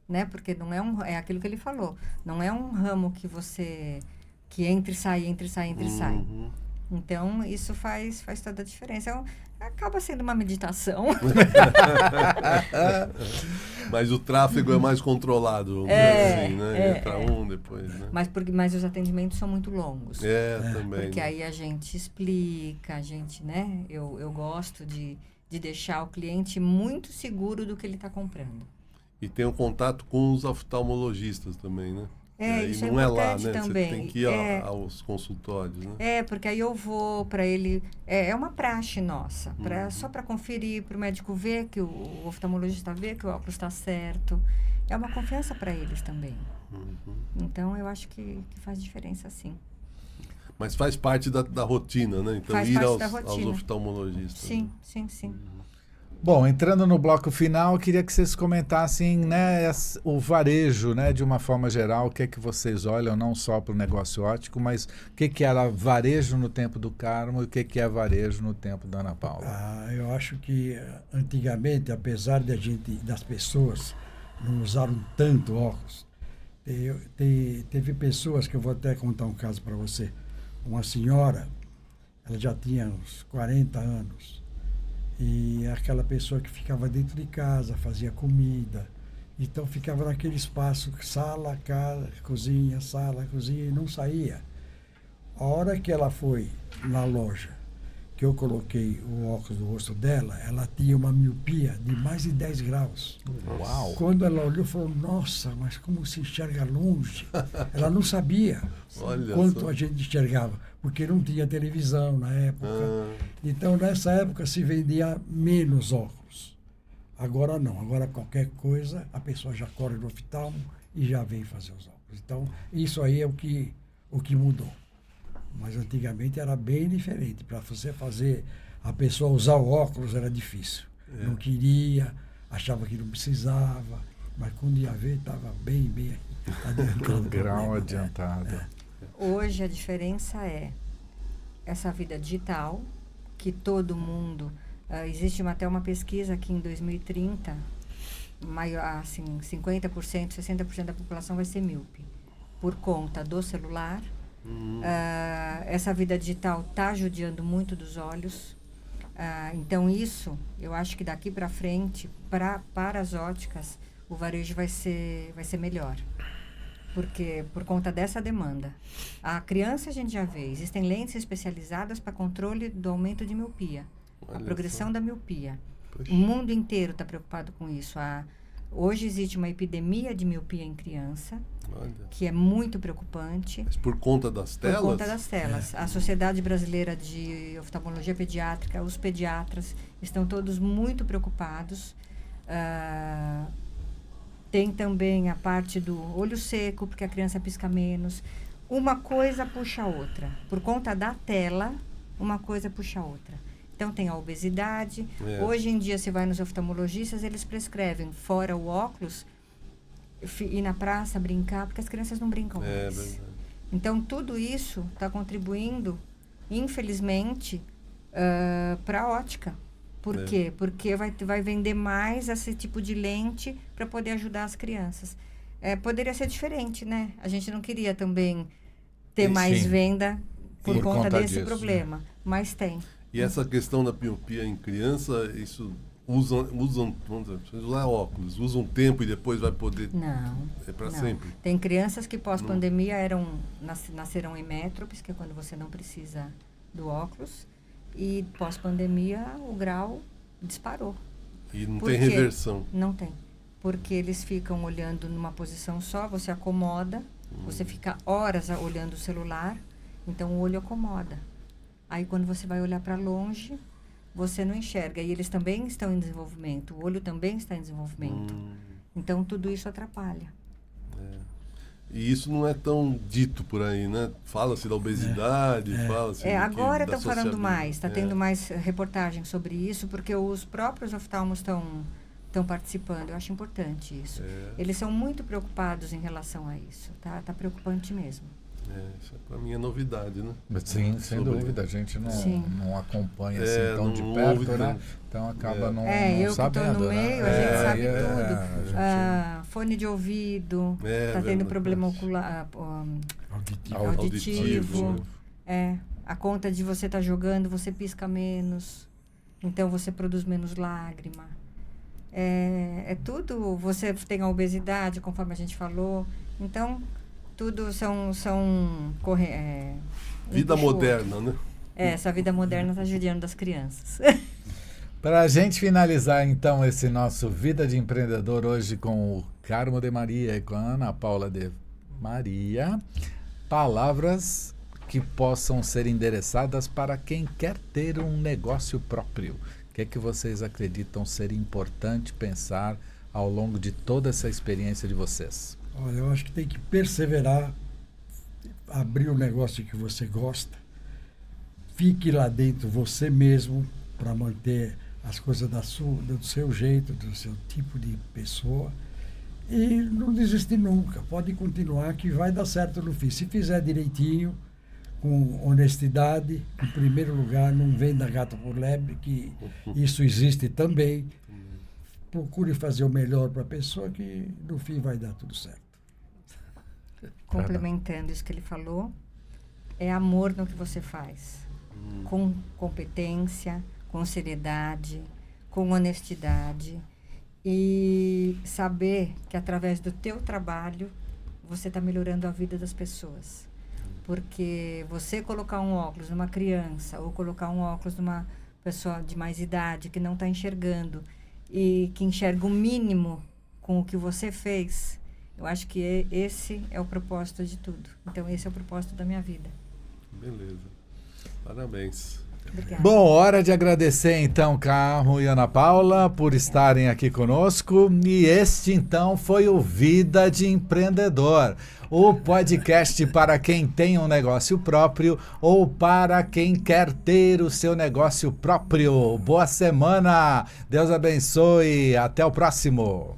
Né? Porque não é aquilo que ele falou. Não é um ramo que entra e sai, entra e sai, entra e sai. Então, isso faz toda a diferença. Acaba sendo uma meditação. Mas o tráfego é mais controlado, vamos dizer assim, né? Entra depois, né? Mas os atendimentos são muito longos. Também. Porque aí a gente explica, a gente, né? Eu gosto de deixar o cliente muito seguro do que ele está comprando. E tem um contato com os oftalmologistas também, né? Isso não é lá, importante né? também. Você tem que ir aos consultórios, né? Porque aí eu vou para ele... É uma praxe nossa. Só para conferir, para o médico ver, que o oftalmologista vê que o óculos está certo. É uma confiança para eles também. Então, eu acho que faz diferença, sim. Mas faz parte da rotina, né? Então, Faz ir parte aos da rotina. oftalmologistas. Sim, né? sim. Bom, entrando no bloco final, eu queria que vocês comentassem, né, o varejo, né, de uma forma geral, o que é que vocês olham, não só para o negócio óptico, mas o que que era varejo no tempo do Carmo e o que que é varejo no tempo da Ana Paula. Eu acho que antigamente, apesar das pessoas não usaram tanto óculos, teve pessoas que eu vou até contar um caso para você. Uma senhora, ela já tinha uns 40 anos. E aquela pessoa que ficava dentro de casa, fazia comida. Então ficava naquele espaço, sala, casa, cozinha, sala, cozinha, e não saía. A hora que ela foi na loja, que eu coloquei o óculos no rosto dela, ela tinha uma miopia de mais de 10 graus. Uau! Quando ela olhou, falou, nossa, mas como se enxerga longe? Ela não sabia quanto a gente enxergava, porque não tinha televisão na época. Então, nessa época, se vendia menos óculos. Agora não, agora qualquer coisa, a pessoa já corre no oftalmo e já vem fazer os óculos. Então, isso aí é o que mudou. Mas antigamente era bem diferente. Para você fazer a pessoa usar o óculos era difícil. Não queria, achava que não precisava, mas quando ia ver estava bem adiantado. Grau adiantado. Hoje a diferença é essa vida digital, que todo mundo... existe até uma pesquisa que em 2030, assim, 50%, 60% da população vai ser míope, por conta do celular. Essa vida digital está judiando muito dos olhos. Então isso, eu acho que daqui para frente, para as óticas, o varejo vai ser melhor. Porque por conta dessa demanda. A criança a gente já vê, existem lentes especializadas para controle do aumento de miopia, a progressão da miopia. Poxa. O mundo inteiro está preocupado com isso. Hoje existe uma epidemia de miopia em criança, que é muito preocupante. Mas por conta das telas? Por conta das telas. A Sociedade Brasileira de Oftalmologia Pediátrica, os pediatras, estão todos muito preocupados. Tem também a parte do olho seco, porque a criança pisca menos. Uma coisa puxa a outra. Por conta da tela, uma coisa puxa a outra. Então, tem a obesidade. Hoje em dia, você vai nos oftalmologistas, eles prescrevem, fora o óculos, ir na praça, brincar, porque as crianças não brincam mais. Verdade. Então, tudo isso está contribuindo, infelizmente, para a ótica. Por quê? Porque vai vender mais esse tipo de lente para poder ajudar as crianças. Poderia ser diferente, né? A gente não queria também ter mais venda por conta desse problema, mas tem. E essa questão da miopia em criança, isso usam, vamos dizer, usar óculos, usam tempo e depois vai poder... Não. É para sempre. Tem crianças que pós-pandemia nasceram emétropes, que é quando você não precisa do óculos, e pós-pandemia o grau disparou. E não tem reversão? Não tem. Porque eles ficam olhando numa posição só, você acomoda, você fica horas olhando o celular, então o olho acomoda. Aí quando você vai olhar para longe, você não enxerga. E eles também estão em desenvolvimento, o olho também está em desenvolvimento. Então tudo isso atrapalha. E isso não é tão dito por aí, né? Fala-se da obesidade, fala-se... agora estão falando mais, está tendo mais reportagens sobre isso, porque os próprios oftalmos estão participando. Eu acho importante isso. Eles são muito preocupados em relação a isso. Tá preocupante mesmo. Isso para mim é novidade, né? Sim, sem dúvida. A gente não acompanha assim tão de perto, né? Então acaba não eu sabendo. Eu que estou no meio, a gente sabe tudo. Fone de ouvido, está tendo problema ocular, auditivo. A conta de você estar jogando, você pisca menos. Então você produz menos lágrima. Tudo. Você tem a obesidade, conforme a gente falou. Então... tudo são vida moderna, né? Essa vida moderna está judiando das crianças. Para a gente finalizar, então, esse nosso Vida de Empreendedor hoje com o Carmo de Maria e com a Ana Paula de Maria, palavras que possam ser endereçadas para quem quer ter um negócio próprio. O que é que vocês acreditam ser importante pensar ao longo de toda essa experiência de vocês? Olha, eu acho que tem que perseverar, abrir o negócio que você gosta, fique lá dentro você mesmo para manter as coisas do seu jeito, do seu tipo de pessoa. E não desistir nunca. Pode continuar que vai dar certo no fim. Se fizer direitinho, com honestidade, em primeiro lugar, não venda gato por lebre, que isso existe também. Procure fazer o melhor para a pessoa, que no fim vai dar tudo certo. Complementando isso que ele falou, é amor no que você faz. Com competência, com seriedade, com honestidade. E saber que através do teu trabalho, você está melhorando a vida das pessoas. Porque você colocar um óculos numa criança, ou colocar um óculos numa pessoa de mais idade, que não está enxergando, e que enxerga o mínimo com o que você fez, eu acho que esse é o propósito de tudo. Então, esse é o propósito da minha vida. Beleza. Parabéns. Obrigada. Bom, hora de agradecer então, Carmo e Ana Paula, por estarem aqui conosco. E este então foi o Vida de Empreendedor, o podcast para quem tem um negócio próprio ou para quem quer ter o seu negócio próprio. Boa semana, Deus abençoe, até o próximo.